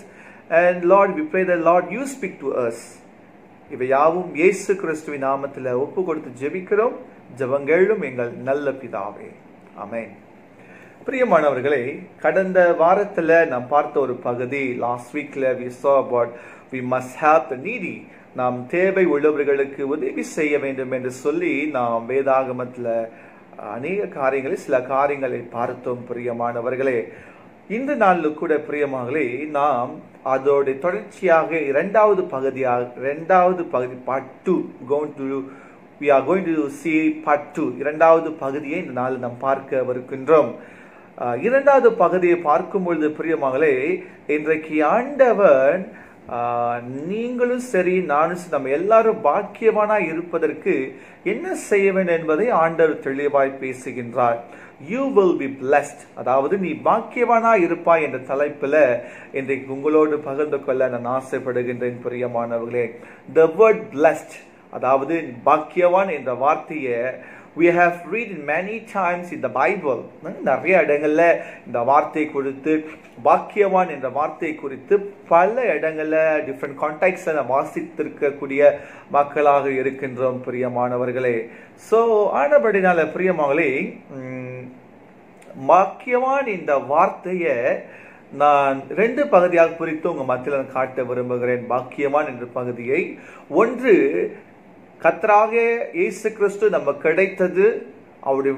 And Lord, we pray that, Lord, you speak to us. இவை யாவும் இயேசு கிறிஸ்துவின் நாமத்தில் ஒப்பு கொடுத்து ஜெபிக்கிறோம். ஜெபங்களும் எங்கள் நல்ல பிதாவே. ஆமென். பிரியமானவர்களே, கடந்த வாரத்தில் நாம் பார்த்த ஒரு பகுதி, லாஸ்ட் வீக்ல we saw about we must help the needy. நாம் தேவை உள்ளவர்களுக்கு உதவி செய்ய வேண்டும் என்று சொல்லி நாம் வேதாகமத்தில் அநேக காரியங்களை சில காரியங்களை பார்த்தோம். பிரியமானவர்களே, இந்த நாளில் கூட பிரியமானவர்களே, நாம் அதோட தொடர்ச்சியாக இரண்டாவது பகுதி part 2 we are going to see part 2. இரண்டாவது பகுதியை இந்த நாளில் நாம் பார்க்க வருகின்றோம். இரண்டாவது பகுதியை பார்க்கும் பொழுது பிரியமானவர்களே, இன்றைக்கு ஆண்டவர் நீங்களும் சரி நானும் நம்ம எல்லாரும் பாக்கியவானா இருப்பதற்கு என்ன செய்ய வேண்டும் என்பதை ஆண்டவர் தெளிவாய் பேசுகின்றார். You will be blessed, அதாவது நீ பாக்கியவானா இருப்பாய் என்ற தலைப்பில் இன்றைக்கு உங்களோடு பகிர்ந்து கொள்ள நான் ஆசைப்படுகின்றேன். பிரியமானவர்களே, the word blessed, அதாவது பாக்கியவான் என்ற வார்த்தையை we have read many times in the Bible. நிறைய இடங்கள்ல இந்த வார்த்தை குறித்து, பாக்கியவான் என்ற வார்த்தை குறித்து பல இடங்கள்ல டிஃப்ரெண்ட் கான்டெக்ட்ல நாம் வாசித்திருக்கக்கூடிய மக்களாக இருக்கின்றோம். பிரியமானவர்களே, ஸோ ஆனபடினால பிரியமானவர்களே, பாக்கியவான் இந்த வார்த்தையை நான் 2 பகுதியாக பிரித்து உங்க மத்தியில் காட்ட விரும்புகிறேன். பாக்கியவான் என்ற பகுதியை, ஒன்று கர்த்தராக இயேசு கிறிஸ்து நம்ம கிடைத்தது, அவருடைய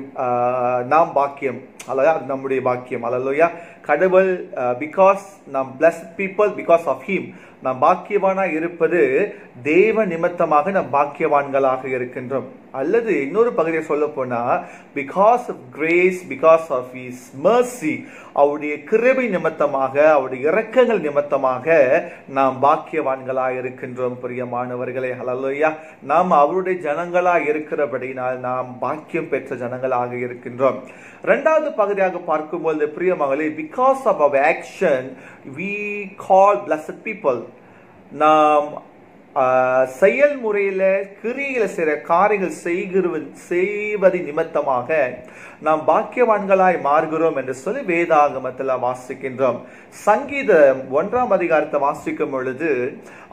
நாம் பாக்கியம், அல்லது அது நம்முடைய பாக்கியம். அல்லேலூயா. கடவுள் பிகாஸ் நாம் blessed people because of him, நாம் பாக்கியவானா இருப்பது தேவ நிமித்தமாக நாம் பாக்கியவான்களாக இருக்கின்றோம். அல்லது இன்னொரு பகுதியை சொல்ல போனா, because of grace, because of his mercy, அவருடைய கிருபை நிமித்தமாக, அவருடைய இரக்கங்கள் நிமித்தமாக நாம் பாக்கியவான்களாக இருக்கின்றோம். பிரியமானவர்களே, ஹல்லேலூயா. நாம் அவருடைய ஜனங்களாக இருக்கிறபடினால் நாம் பாக்கியம் பெற்ற ஜனங்களாக இருக்கின்றோம். இரண்டாவது பகுதியாக பார்க்கும்போது பிரியமானவர்களே, பிகாஸ் ஆஃப் அவர் action we call blessed people. நாம் செயல்முறையில கிரியில சில காரியங்கள் செய்வது நிமித்தமாக நாம் பாக்கியவான்களாய் மாறுகிறோம் என்று சொல்லி வேதாகமத்தில் வாசிக்கின்றோம். சங்கீதம் 1ஆம் அதிகாரத்தை வாசிக்கும் பொழுது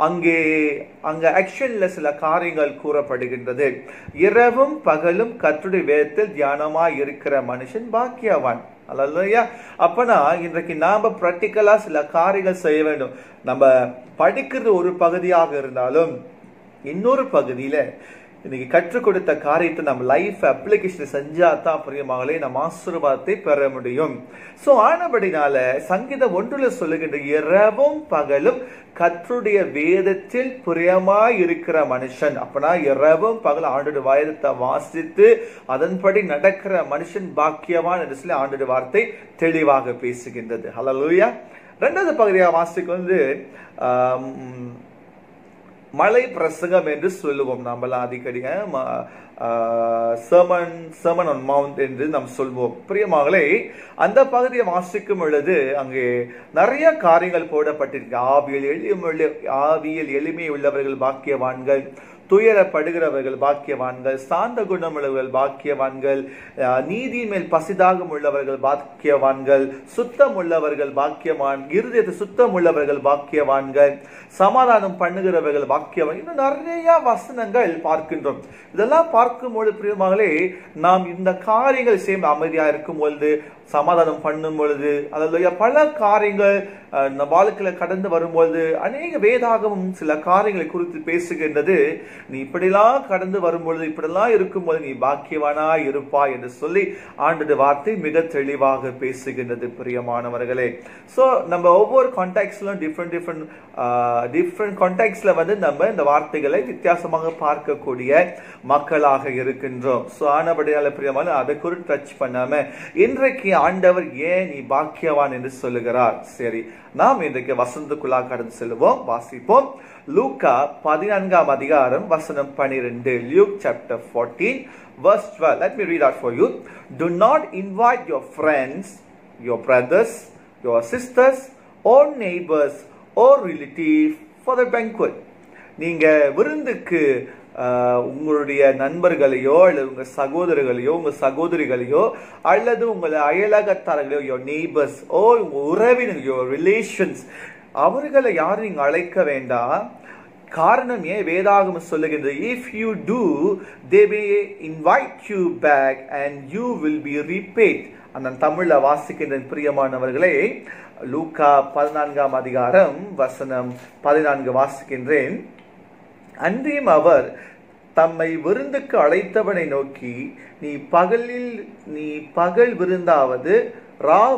அங்க ஆக்ஷன்ல சில காரியங்கள் கூறப்படுகின்றது. இரவும் பகலும் கர்த்தருடைய வேதத்தில் தியானமாய் இருக்கிற மனுஷன் பாக்கியவான். அல்லேலூயா. அப்பனா இன்றைக்கு நாம பிராக்டிக்கலா சில காரியங்கள் செய்ய வேண்டும். நம்ம படிக்கிறது ஒரு பகுதியாக இருந்தாலும் இன்னொரு பகுதியில இன்னைக்கு கற்றுக் கொடுத்த காரியத்தை நம்ம லைஃப் அப்ளிகேஷன் செஞ்சா தான் பிரியமாகலே நம்ம ஆசீர்வாதத்தை பெற முடியும். சோ ஆனபடினால சங்கீதம் 1 சொல்லுகின்ற இரவும் பகலும் கர்த்தருடைய வேதத்தில் பிரியமாய் இருக்கிற மனுஷன், அப்பனா இரவும் பகல் ஆண்டோட வேதத்தை வாசித்து அதன்படி நடக்கிற மனுஷன் பாக்கியவான் என்று சொல்லி ஆண்டோட வார்த்தை தெளிவாக பேசுகின்றது. ஹல்லேலூயா. இரண்டாவது பகுதியாக வாசிக்க மலை பிரசங்கம் என்று சொல்லுவோம். நம்மளாம் அடிக்கடி sermon on mount என்று நாம் சொல்வோம். பிரியமாகலே அந்த பகுதியை வாசிக்கும் பொழுது அங்கே நிறைய காரியங்கள் போடப்பட்டிருக்கு. ஆவியில் எளிமை உள்ளவர்கள் பாக்கியவான்கள், துயரப்படுகிறவர்கள் பாக்கியவான்கள், சாந்த குணம் உள்ளவர்கள் பாக்கியவான்கள், நீதியின் மேல் பசிதாகம் உள்ளவர்கள் பாக்கியவான்கள், சுத்தம் உள்ளவர்கள் பாக்கியவான், இருதயத்தை சுத்தம் உள்ளவர்கள் பாக்கியவான்கள், சமாதானம் பண்ணுகிறவர்கள் பாக்கியவான். இன்னும் நிறைய வசனங்கள் பார்க்கின்றோம். இதெல்லாம் பார்க்கும்போது பிரியமாகலே நாம் இந்த காரியங்கள் செய்ய அமைதியா இருக்கும் பொழுது, சமாதானம் பண்ணும் பொழுது, அதில் பல காரியங்கள் வாழ்க்கையில கடந்து வரும்பொழுது அநேக வேதாகமும் சில காரியங்களை குறித்து பேசுகின்றது. நீ இப்படிலாம் கடந்து வரும்பொழுது, இப்படிலாம் இருக்கும்போது நீ பாக்கியவானா இருப்பாய் என்று சொல்லி ஆண்டோட வார்த்தை மிக தெளிவாக பேசுகின்றது. பிரியமானவர்களே, சோ நம்ம ஒவ்வொரு கான்டாக்ட்ஸ்லும் டிஃப்ரெண்ட் கான்டாக்ட்ஸ்ல நம்ம இந்த வார்த்தைகளை வித்தியாசமாக பார்க்கக்கூடிய மக்களாக இருக்கின்றோம். சோ ஆனபடியால பிரியமான அதை குறித்து டச் பண்ணாம இன்றைக்கு ஆண்டவர் ஏன் நீ பாக்கியவான் என்று சொல்லுகிறார். சரி, நாம் இன்றைக்கு வசனத்துக்குள்ளாக கடந்து செல்வோம். வாசிப்போம். லூக்கா 14 அதிகாரம் வசனம் 12. Luke chapter 14 verse 12. Let me read out for you. Do not invite your friends, your brothers, your sisters, or neighbors or relatives for the banquet. நீங்க விருந்துக்கு உங்களுடைய நண்பர்களையோ அல்லது உங்க சகோதரர்களையோ உங்க சகோதரிகளையோ அல்லது உங்கள் அயலகத்தார்களையோ, your neighbors, ஓ உங்க உறவினர்களோ, ரிலேஷன்ஸ், அவர்களை யாரும் நீங்க அழைக்க வேண்டாம். காரணம் ஏன் வேதாகமம் சொல்லுகின்றது? If you do, they may invite you back and you will be repaid. அந்த தமிழ்ல வாசிக்கின்ற பிரியமானவர்களே, லூக்கா 14 அதிகாரம் வசனம் 14 வாசிக்கின்றேன். அன்றியும் அவர் தம்மை விருந்துக்கு அழைத்தவனை நோக்கி, நீ பகல் விருந்தாவது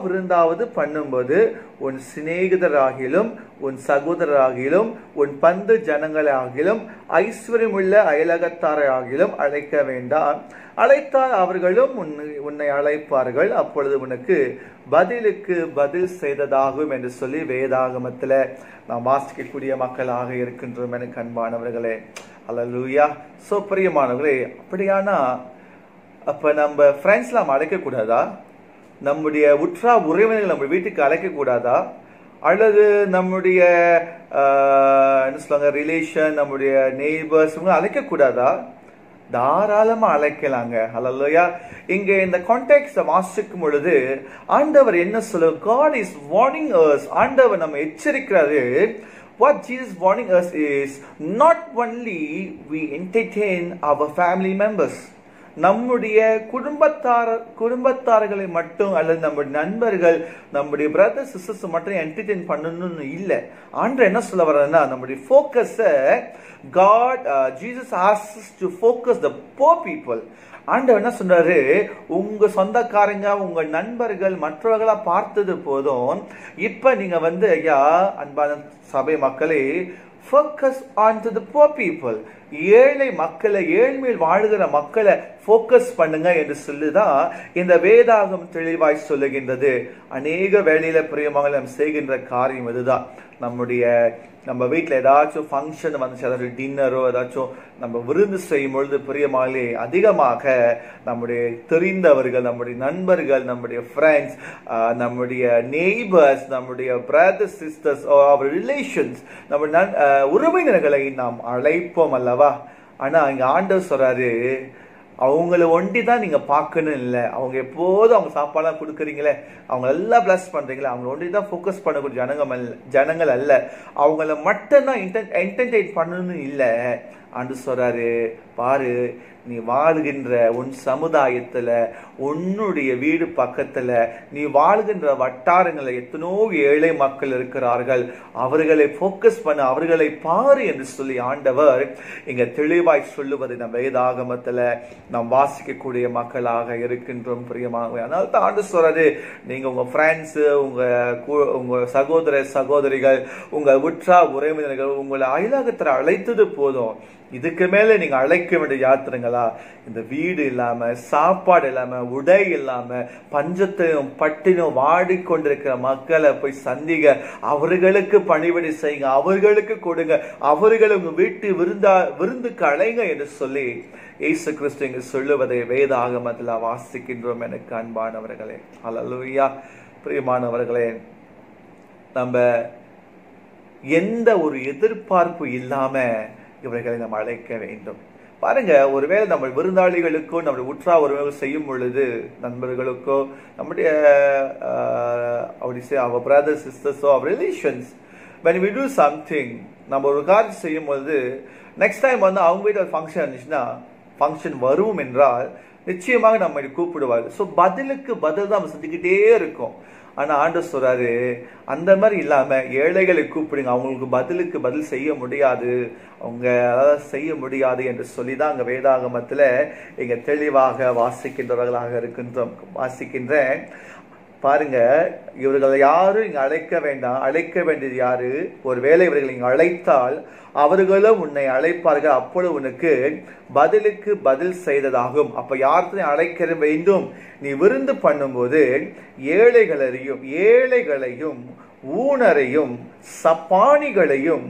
விருந்தாவது பண்ணும்போது உன் சிநேகிதராகிலும் உன் சகோதரராகிலும் உன் பந்து ஜனங்களாகிலும் ஐஸ்வர்யமுள்ள அயலகத்தாராகிலும் அழைக்க வேண்டாம். அழைத்தால் அவர்களும் உன்னை அழைப்பார்கள், அப்பொழுது உனக்கு பதிலுக்கு பதில் செய்ததாகும் என்று சொல்லி வேதாகமத்துல நாம் வாசிக்கக்கூடிய மக்களாக இருக்கின்றோம் என அன்பானவர்களே. அல்லேலூயா. சோ பிரியமானவர்களே, அப்படியானா அப்ப நம்ம ஃப்ரெண்ட்ஸ்லாம் அழைக்க கூடாதா? நம்முடைய உற்றா உறவினர்கள் நம்ம வீட்டுக்கு அழைக்க கூடாதா? அல்லது நம்முடைய என்ன சொல்லுவாங்க ரிலேஷன், நம்முடைய நெய்பர்ஸ் அழைக்க கூடாதா? தாராளமா அழைக்கலாங்க. அல்லேலூயா. இங்க இந்த கான்டெக்ஸ்ட் வாசிக்கும் பொழுது ஆண்டவர் என்ன சொல்ல, God is warning us. ஆண்டவர் நம்ம எச்சரிக்கிறாரு. What Jesus warning us is not only we entertain our family members, நம்முடைய குடும்பத்தார்களை மட்டும் அல்லது நம்முடைய நண்பர்கள், நம்முடைய பிரதர்ஸ் சிஸ்டர்ஸ் மட்டும் என்டர்டெயின் பண்ணணும்னு இல்லை. ஆண்டவர் என்ன சொல்ல வர்றாருன்னா, நம்முடைய ஃபோக்கஸை Jesus asks us to focus the poor people. ஆண்டவர் என்ன சொல்றாரு, உங்க சொந்தக்காரங்க உங்க நண்பர்கள் மற்றவர்களா பார்த்தது போதும், இப்ப நீங்க ஐயா அன்பான சபை மக்களே, focus on to the poor people. ஏழை மக்களை, ஏழ்மையில் வாழுகிற மக்களை போக்கஸ் பண்ணுங்க என்று சொல்லிதான் இந்த வேதாகம் தெளிவாய் சொல்லுகின்றது. அநேக வேளையில பிரியமாக நாம் செய்கின்ற காரியம் இதுதான். நம்ம வீட்டில் ஏதாச்சும் ஃபங்க்ஷன் வந்துச்சு, அதாவது டின்னரோ ஏதாச்சும் நம்ம விருந்து செய்யும் பொழுது பிரியமாலே அதிகமாக நம்முடைய தெரிந்தவர்கள், நம்முடைய நண்பர்கள், நம்முடைய ஃப்ரெண்ட்ஸ், நம்முடைய நெய்பர்ஸ், நம்முடைய பிரதர்ஸ் சிஸ்டர்ஸ், அவர் ரிலேஷன்ஸ், நம்ம உறவினர்களை நாம் அழைப்போம் அல்லவா? ஆனா இங்க ஆண்டவர் சொல்றாரு, அவங்கள ஒண்டி தான் நீங்க பார்க்கணும் இல்லை. அவங்க எப்போதும் அவங்க சாப்பாடுலாம் கொடுக்குறீங்களே, அவங்க எல்லாம் பிளஸ் பண்றீங்களே, அவங்க ஒண்டி தான் ஃபோக்கஸ் பண்ணக்கூடிய ஜனங்கள் அல்ல. அவங்கள மட்டும்தான் என்டர்டெயின் பண்ணணும் இல்லை. ஆண்டு சொல்றாரு, பாரு, நீ வாழ்கின்ற உன் சமுதாயத்துல, உன்னுடைய வீடு பக்கத்துல, நீ வாழ்கின்ற வட்டாரங்கள்ல எத்தனோ ஏழை மக்கள் இருக்கிறார்கள். அவர்களை போக்கஸ் பண்ண, அவர்களை பாரு என்று சொல்லி ஆண்டவர் இங்க தெளிவாய் சொல்லுவதை நம் வேதாகமத்துல நாம் வாசிக்கக்கூடிய மக்களாக இருக்கின்றோம் பிரியமாக. அதனால தான் ஆண்டு சொல்றாரு, நீங்க உங்க ஃப்ரெண்ட்ஸ், உங்க சகோதர சகோதரிகள், உங்க உற்றா உறவினர்கள் உங்களை அயலாகத்தில் அழைத்தது போதும். இதுக்கு மேல நீங்க அழைக்க வேண்டிய யாத்திரைங்களா? இந்த வீடு இல்லாம, சாப்பாடு இல்லாம, உடை இல்லாம, பஞ்சத்தையும் பட்டினும் வாடிக்கொண்டிருக்கிற மக்களை போய் சந்திங்க, அவர்களுக்கு பணிவிடை செய்யுங்க, அவர்களுக்கு கொடுங்க, அவர்களை உங்க வீட்டு விருந்துக்கு அழைங்க என்று சொல்லி இயேசு கிறிஸ்து இங்கு சொல்லுவதை வேதாகமத்தில் வாசிக்கின்றோம். எனக்கு அன்பானவர்களே, அல்லேலூயா. பிரியமானவர்களே, நம்ம எந்த ஒரு எதிர்பார்ப்பு இல்லாம இவர்களை நம்ம அழைக்க வேண்டும். பாருங்க, ஒருவேளை நம்ம விருந்தாளிகளுக்கோ நம்முடைய உற்றா உறவுகள் செய்யும் பொழுது, நண்பர்களுக்கோ, நம்முடைய our brothers, sisters, our relations, when we do something, நம்ம ஒரு காரியம் செய்யும் பொழுது நெக்ஸ்ட் டைம் அவங்க வீட்டு ஒரு ஃபங்க்ஷன் இருந்துச்சுன்னா, ஃபங்க்ஷன் வரும் என்றால் நிச்சயமாக நம்ம கூப்பிடுவாங்க. ஸோ பதிலுக்கு பதில் தான் நம்ம செஞ்சுக்கிட்டே இருக்கோம். ஆனா ஆண்டவர் சொல்றாரு, அந்த மாதிரி இல்லாம ஏழைகளை கூப்பிடுங்க, அவங்களுக்கு பதிலுக்கு பதில் செய்ய முடியாது, அவங்க அதாவது செய்ய முடியாது என்று சொல்லிதான் அங்க வேதாகமத்துல இங்க தெளிவாக வாசிக்கின்றவர்களாக இருக்கின்றோம். வாசிக்கின்றேன் பாருங்க, இவர்களை யாரும் இங்க அழைக்க வேண்டாம். அழைக்க வேண்டியது யாரு? ஒருவேளை இவர்கள் இங்க அழைத்தால் அவர்களும் உன்னை அழைப்பார்கள், அப்பொழுது உனக்கு பதிலுக்கு பதில் செய்ததாகும். அப்ப யார்த்தையும் அழைக்க வேண்டும்? நீ விருந்து பண்ணும்போது ஏழைகளையும் ஊனரையும் சப்பானிகளையும்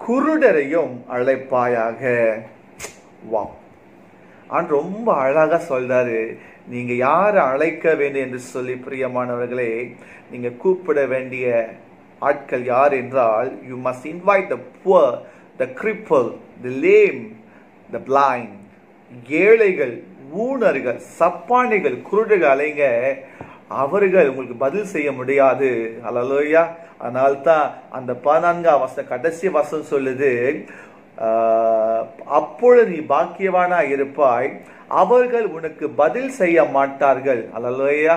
குருடரையும் அழைப்பாயாக. வா, ரொம்ப அழகா சொல்றாரு. நீங்க யாரை அழைக்க வேண்டும் என்று சொல்லி பிரியமானவர்களே, நீங்க கூப்பிட வேண்டிய ஆட்கள் யார் என்றால், you must invite the poor, the cripple, the lame, the blind. ஏழைகள், ஊனர்கள், சப்பானிகள், குருடர்கள் அலைங்க. அவர்கள் உங்களுக்கு பதில் செய்ய முடியாது. அல்லேலூயா. அதனால்தான் அந்த 14ஆம் வசனம் கடைசி வசனம் சொல்லுது, அப்பொழுது நீ பாக்கியவானா இருப்பாய், அவர்கள் உனக்கு பதில் செய்ய மாட்டார்கள். அல்லேலூயா.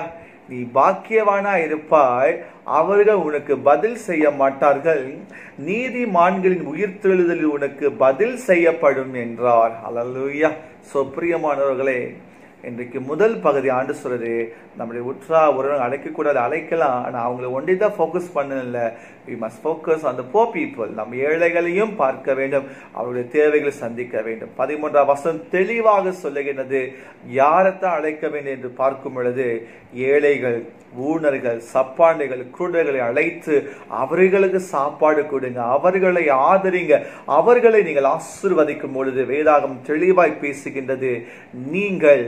நீ பாக்கியவானா இருப்பாய், அவர்கள் உனக்கு பதில் செய்ய மாட்டார்கள், நீதிமான்களின் உயிர்த்தெழுதலில் உனக்கு பதில் செய்யப்படும் என்றார். அல்லேலூயா. சோ பிரியமானவர்களே, இன்றைக்கு முதல் பகுதி ஆண்டு சொல்றது, நம்முடைய உற்றா உறவுகள் அழைக்கக்கூடாது, அழைக்கலாம், ஆனால் அவங்களை ஒன்றி தான் ஃபோக்கஸ் பண்ணல. we must focus on the poor people. நம்ம ஏழைகளையும் பார்க்க வேண்டும், அவருடைய தேவைகளை சந்திக்க வேண்டும். 13ஆம் வசனம் தெளிவாக சொல்லுகின்றது, யாரைத்தான் அழைக்க வேண்டும் என்று பார்க்கும் பொழுது, ஏழைகள், ஊனர்கள், சப்பானிகள், குருடர்களை அழைத்து அவர்களுக்கு சாப்பாடு கொடுங்க, அவர்களை ஆதரிங்க, அவர்களை நீங்கள் ஆசீர்வதிக்கும் பொழுது வேதாகம் தெளிவாய் பேசுகின்றது, நீங்கள்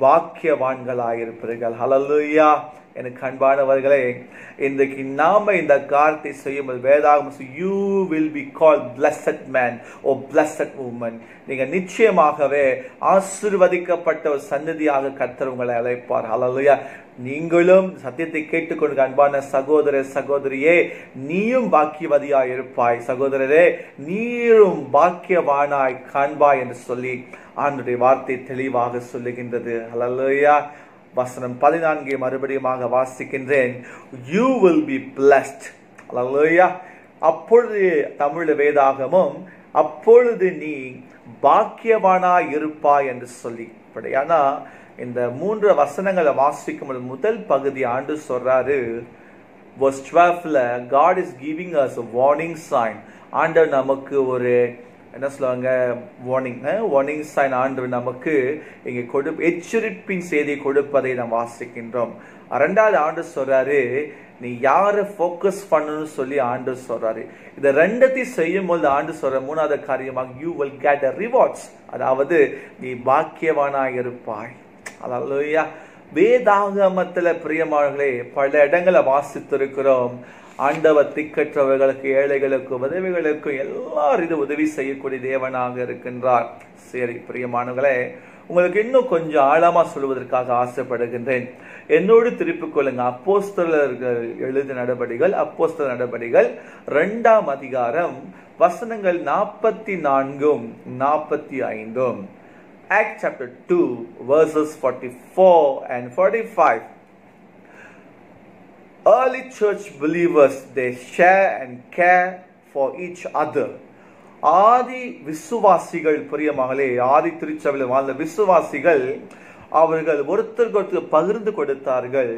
பாக்கியவான்களாயிருப்பீர்கள். ஹல்லேலூயா. எனக்கு அன்பானவர்களே, இன்றைக்கு நாம இந்த காரியத்தை செய்யும்போது வேதாகம், you will be called blessed man or blessed woman. நீங்க நிச்சயமாகவே ஆசீர்வதிக்கப்பட்ட ஒரு சன்னதியாக கர்த்தர் உங்களை அழைப்பார். ஹல்லேலூயா. நீங்களும் சத்தியத்தை கேட்டுக்கொண்டு அன்பான சகோதர சகோதரியே, நீயும் பாக்கியவதியாய் இருப்பாய். சகோதரரே, நீரும் பாக்கியவானாய் காண்பாய் என்று சொல்லி ஆண்டவருடைய வார்த்தை தெளிவாக சொல்லுகின்றது. ஹல்லேலூயா. வசனம் 14 மறுபடியும் வாசிக்கின்றேன். You will be blessed. ஹல்லேலூயா. அப்பொழுது தமிழ் வேதாகமும் அப்பொழுது நீ பாக்கியவானாய் இருப்பாய் என்று சொல்லி. அப்படியானா இந்த 3 வசனங்களை வாசிக்கும் முதல் பகுதி ஆண்டு சொல்றாரு, verse 12ல God is giving us a warning sign. ஆண்டவர் நமக்கு ஒரு என்ன சொல்லுவாங்க, வார்னிங் சைன் ஆண்டவர் நமக்கு இங்கே எச்சரிப்பின் செய்தி கொடுப்பதை நாம் வாசிக்கின்றோம். 2வது ஆண்டு சொல்றாரு, நீ யாரை ஃபோக்கஸ் பண்ணணும்னு சொல்லி ஆண்டு சொல்றாரு. இந்த 2த்தையும் செய்யும் போது ஆண்டு சொல்ற 3வது காரியமாக you will get a rewards, அதாவது நீ பாக்கியவானாய் இருப்பாய். அல்லேலூயா. வேதாகமத்துல பிரியமானவர்களே, பல இடங்களை வாசித்திருக்கிறோம். ஆண்டவர் திக்கற்றவர்களுக்கு, ஏழைகளுக்கு, உதவிகளுக்கு எல்லாரும் இது உதவி செய்யக்கூடிய தேவனாக இருக்கின்றார். சரி பிரியமானவர்களே, உங்களுக்கு இன்னும் கொஞ்சம் ஆழமா சொல்வதற்காக ஆசைப்படுகின்றேன். என்னோடு திருப்பிக் கொள்ளுங்க. அப்போஸ்தலர்கள் எழுதின நடபடிகள், அப்போஸ்தலர் நடபடிகள் 2ஆம் அதிகாரம் வசனங்கள் 44 45. Acts chapter 2 verses 44 and 45. Early church believers, they share and care for each other. ஆதி விசுவாசிகள், பிரியமானவர்களே, ஆதி திருச்சபையில் வாழ்ந்த விசுவாசிகள் அவர்கள் ஒருத்தருக்கு ஒருத்தர் பகிர்ந்து கொடுத்தார்கள்,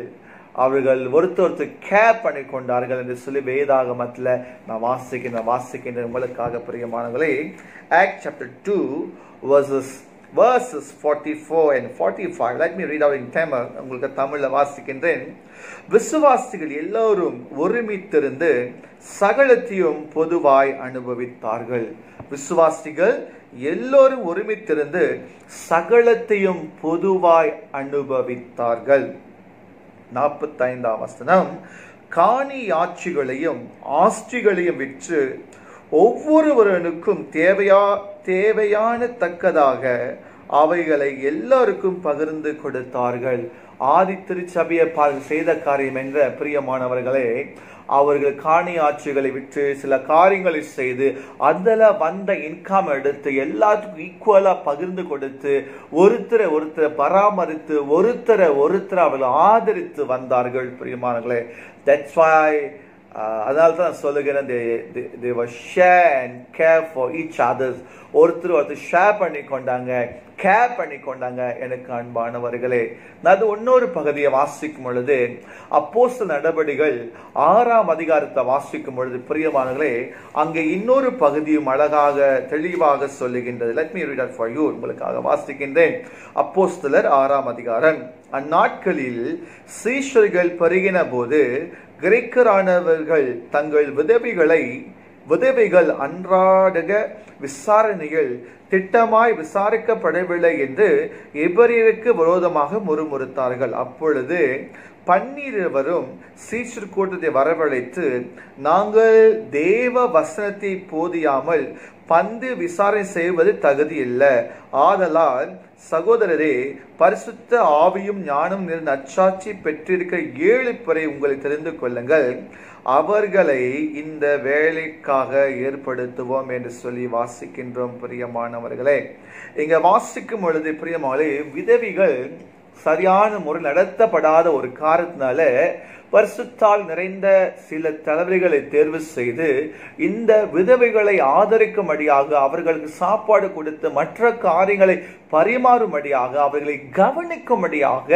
அவர்கள் ஒருத்தர் கேர் பண்ணி கொண்டார்கள் என்று சொல்லி வேதாகமத்தில் நான் வாசிக்கின்ற உங்களுக்காக பிரியமானவர்களே. Acts chapter 2 verses 44 and 45. Let me read out in Tamil. உங்களுக்கு தமிழ்ல வாசிக்கின்றேன். விசுவாசிகள் எல்லோரும் ஒருமித்திருந்து சகலத்தையும் பொதுவாய் அனுபவித்தார்கள். விசுவாசிகள் எல்லோரும் ஒருமித்திருந்து சகலத்தையும் பொதுவாய் அனுபவித்தார்கள். 45ஆம் வசனம். காணி ஆட்சிகளையும் ஆஸ்திகளையும் விற்று ஒவ்வொருவருக்கும் தேவையான தக்கதாக அவைகளை எல்லாருக்கும் பகிர்ந்து கொடுத்தார்கள். ஆதி திருச்சபையை செய்த காரியம் என்ற பிரியமானவர்களே, அவர்கள் காணி ஆட்சிகளை விற்று சில காரியங்களை செய்து அதில் வந்த இன்கம் எடுத்து எல்லாத்துக்கும் ஈக்குவலா பகிர்ந்து கொடுத்து ஒருத்தரை பராமரித்து ஒருத்தரை அவர்கள் ஆதரித்து வந்தார்கள் பிரியமானவர்களே. That's why அதனால தான் சொல்லுகிறேன், they were share and care for each others. ஒருத்தர் ஷேர் பண்ணி கொண்டாங்க, கேர் பண்ணி கொண்டாங்க. எனக்கு அன்பானவர்களே, அது இன்னொரு பகுதியை வாசிக்கும் பொழுது அப்போஸ்தலர் நடபடிகள் 6ஆம் அதிகாரத்தை வாசிக்கும் பொழுது பிரியமானவர்களே, அங்கே இன்னொரு பகுதியும் அழகாக தெளிவாக சொல்லுகின்றது. Let me read that for you. உங்களுக்காக வாசிக்கின்றேன். அப்போஸ்தலர் 6ஆம் அதிகாரம். அந்நாட்களில் சீஷர்கள் பெருகின போது கிரேக்கரானவர்கள் தங்கள் விதவைகள் அன்றாட விசாரணைகள் திட்டமாய் விசாரிக்கப்படவில்லை என்று எபிரேயருக்கு விரோதமாக முறுமுறுத்தார்கள். அப்பொழுது 12 சீஷர் கூட்டத்தை வரவழைத்து, நாங்கள் தேவ வசனத்தை போதியாமல் பந்து விசாரணை செய்வது தகுதி இல்லை. ஆதலால் சகோதரரே, பரிசுத்த ஆவியும் ஞானம் நிறைந்த நற்சாட்சி பெற்றிருக்கிற 7 பேரை உங்களை தெரிந்து கொள்ளுங்கள், அவர்களை இந்த வேலைக்காக ஏற்படுத்துவோம் என்று சொல்லி வாசிக்கின்றோம் பிரியமானவர்களே. இங்க வாசிக்கும் பொழுது பிரியமானவர்களே, விதவிகள் சரியான முறை நடத்தப்படாத ஒரு காரணத்தினால பரிசுத்தால் நிறைந்த சில தலைவர்களை தேர்வு செய்து இந்த விதவைகளை ஆதரிக்கும்படியாக, அவர்களுக்கு சாப்பாடு கொடுத்து மற்ற காரியங்களை பரிமாறும்படியாக, அவர்களை கவனிக்கும்படியாக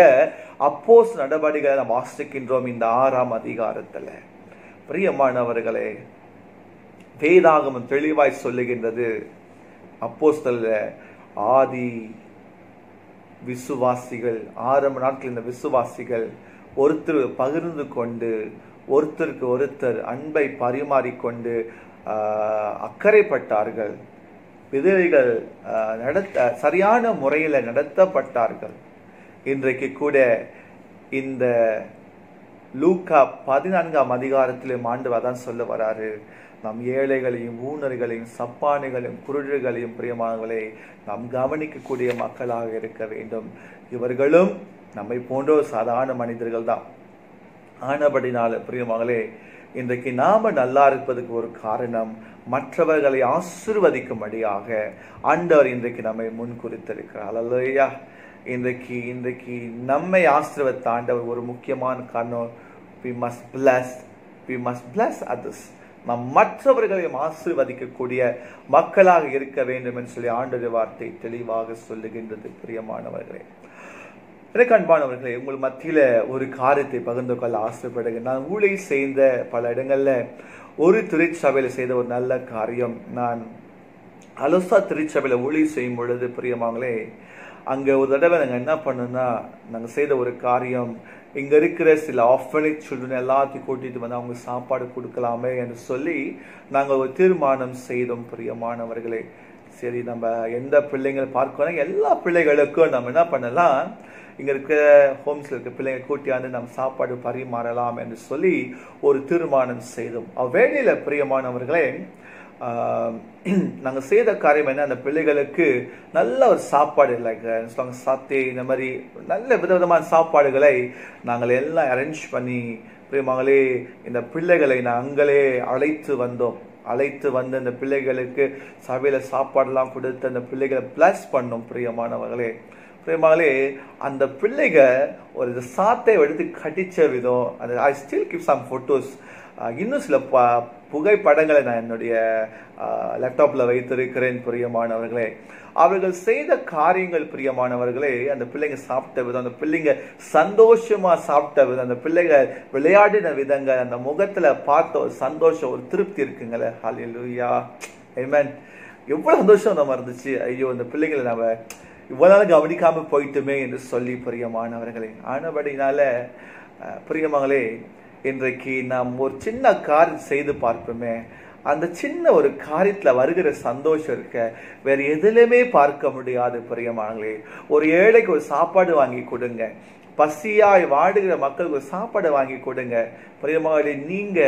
அப்போஸ்தலர் நடபடிகளை நாம் வாசிக்கின்றோம் இந்த 6ஆம் அதிகாரத்தில். பிரியமானவர்களே, வேதாகமம் தெளிவாய் சொல்லுகின்றது, அப்போஸ்தலர் ஆதி விசுவாசிகள், ஆரம்ப நாட்கள் இந்த விசுவாசிகள் ஒருத்தர் பகிர்ந்து கொண்டு ஒருத்தருக்கு ஒருத்தர் அன்பை பரிமாறிக்கொண்டு அக்கறைப்பட்டார்கள். விதவைகள் சரியான முறையில் நடத்தப்பட்டார்கள். இன்றைக்கு கூட இந்த லூக்கா 14ஆம் அதிகாரத்திலும் ஆண்டவர் தான் சொல்ல வராரு, நம் ஏழைகளையும் ஊனர்களையும் சப்பானிகளையும் குருடர்களையும் பிரியமானவர்களே நாம் கவனிக்கக்கூடிய மக்களாக இருக்க வேண்டும். இவர்களும் நம்மை போன்ற சாதாரண மனிதர்கள் தான். ஆனபடினால பிரியமானவர்களே, இன்றைக்கு நாம நல்லா இருப்பதுக்கு ஒரு காரணம், மற்றவர்களை ஆசீர்வதிக்கும்படியாக ஆண்டவர் இன்றைக்கு நம்மை முன் குறித்திருக்கிறார். அல்லேலூயா. இன்றைக்கு நம்மை ஆசீர்வதித்த ஆண்டவர் ஒரு முக்கியமான காரணம், we must bless others. நாம் மற்றவர்களையும் ஆசீர்வதிக்கக்கூடிய மக்களாக இருக்க வேண்டும் என்று சொல்லி ஆண்டவர் வார்த்தை தெளிவாக சொல்லுகின்றது. பிரியமானவர்களே, எனக்கு அன்பானவர்களே, உங்கள் மத்தியில ஒரு காரியத்தை பகிர்ந்து கொள்ள ஆசைப்படுகிறேன். நான் ஊழியம் செய்த பல இடங்கள்ல ஒரு திருச்சபையில செய்த ஒரு நல்ல காரியம். நான் அலோசா திருச்சபையில ஊழியம் செய்யும் பொழுது பிரியமானவர்களே, அங்க ஒரு தடவை நாங்கள் என்ன பண்ணோம்னா, நாங்கள் செய்த ஒரு காரியம், இங்க இருக்கிற சில ஆர்ஃபனேஜ் சில்ட்ரன் எல்லாத்தையும் கூட்டிட்டு வந்து அவங்க சாப்பாடு கொடுக்கலாமே என்று சொல்லி நாங்கள் ஒரு தீர்மானம் செய்தோம். பிரியமானவர்களே, சரி நம்ம எந்த பிள்ளைங்களை பார்க்கணும், எல்லா பிள்ளைகளுக்கும் நம்ம என்ன பண்ணலாம், இங்க இருக்கிற ஹோம்ஸ்ல இருக்க பிள்ளைங்க கூட்டியாந்து நம்ம சாப்பாடு பரிமாறலாம் என்று சொல்லி ஒரு தீர்மானம் செய்தோம். அவ்வேளையில பிரியமானவர்களே, நாங்கள் செய்த காரியம் என்ன, அந்த பிள்ளைகளுக்கு நல்ல ஒரு சாப்பாடு, லைக் சாத்தே, இந்த மாதிரி நல்ல விதவிதமான சாப்பாடுகளை நாங்கள் எல்லாம் அரேஞ்ச் பண்ணி பிரியமாங்களே இந்த பிள்ளைகளை நாங்களே அழைத்து வந்து அந்த பிள்ளைகளுக்கு சபையில சாப்பாடுலாம் கொடுத்து அந்த பிள்ளைகளை பிளஸ் பண்ணோம். பிரியமானவர்களே அந்த பிள்ளைங்க ஒரு சாத்தை எடுத்து கட்டிச்ச விதம், அது I still keep some photos. இன்னும் சில புகைப்படங்களை நான் என்னுடைய லேப்டாப்ல வைத்திருக்கிறேன். பிரியமானவர்களே அவர்கள் செய்த காரியங்கள், பிரியமானவர்களே அந்த பிள்ளைங்க சாப்பிட்ட விதம், அந்த பிள்ளைங்க சந்தோஷமா சாப்பிட்ட விதம், அந்த பிள்ளைங்க விளையாடின விதங்கள், அந்த முகத்துல பார்த்த ஒரு சந்தோஷம், ஒரு திருப்தி இருக்குங்களே. ஹல்லேலூயா, ஆமென். எவ்வளவு சந்தோஷம் நம்ம இருந்துச்சு. ஐயோ இந்த பிள்ளைங்களை நம்ம இவ்வளவு நாள் கவனிக்காம போயிட்டுமே என்று சொல்லி. பிரியமானவர்களே ஆனபடினால பிரியமகளே இன்றைக்கு நாம் ஒரு சின்ன காரியம் செய்து பார்ப்போமே, அந்த சின்ன ஒரு காரியத்துல வருகிற சந்தோஷம் இருக்க வேற எதுலையுமே பார்க்க முடியாது. பிரியமானங்களே ஒரு ஏழைக்கு ஒரு சாப்பாடு வாங்கி கொடுங்க, பசியாய் வாடுகிற மக்களுக்கு ஒரு சாப்பாடு வாங்கி கொடுங்க. பிரியமானங்களே நீங்க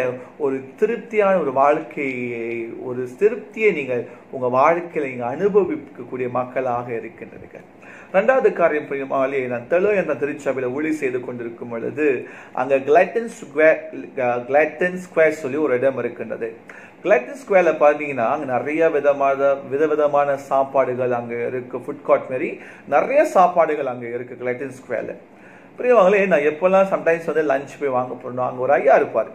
ஒரு திருப்தியான ஒரு வாழ்க்கையை, ஒரு திருப்தியை நீங்கள் உங்க வாழ்க்கையில நீங்க அனுபவிக்கக்கூடிய மக்களாக இருக்கின்றீர்கள். ரெண்டாவது காரியம் பிரியமானங்களே, நான் தெலோ என்ற திருச்சபையில ஊழி செய்து கொண்டிருக்கும் பொழுது அங்க கிளாட்டன் ஸ்கொயர் சொல்லி ஒரு இடம் இருக்கின்றது. கிளாட்டன் ஸ்கொயர்ல பாத்தீங்கன்னா அங்க நிறைய விதவிதமான சாப்பாடுகள் அங்க இருக்கு. ஃபுட் கோர்ட் மாதிரி நிறைய சாப்பாடுகள் அங்க இருக்கு கிளாட்டன் ஸ்கொயர்ல. பிரியமானங்களே நான் எப்பெல்லாம் சம்டைம்ஸ் வந்து லஞ்ச் போய் வாங்க போறோம், அங்க ஒரு ஐயா இருப்பாரு.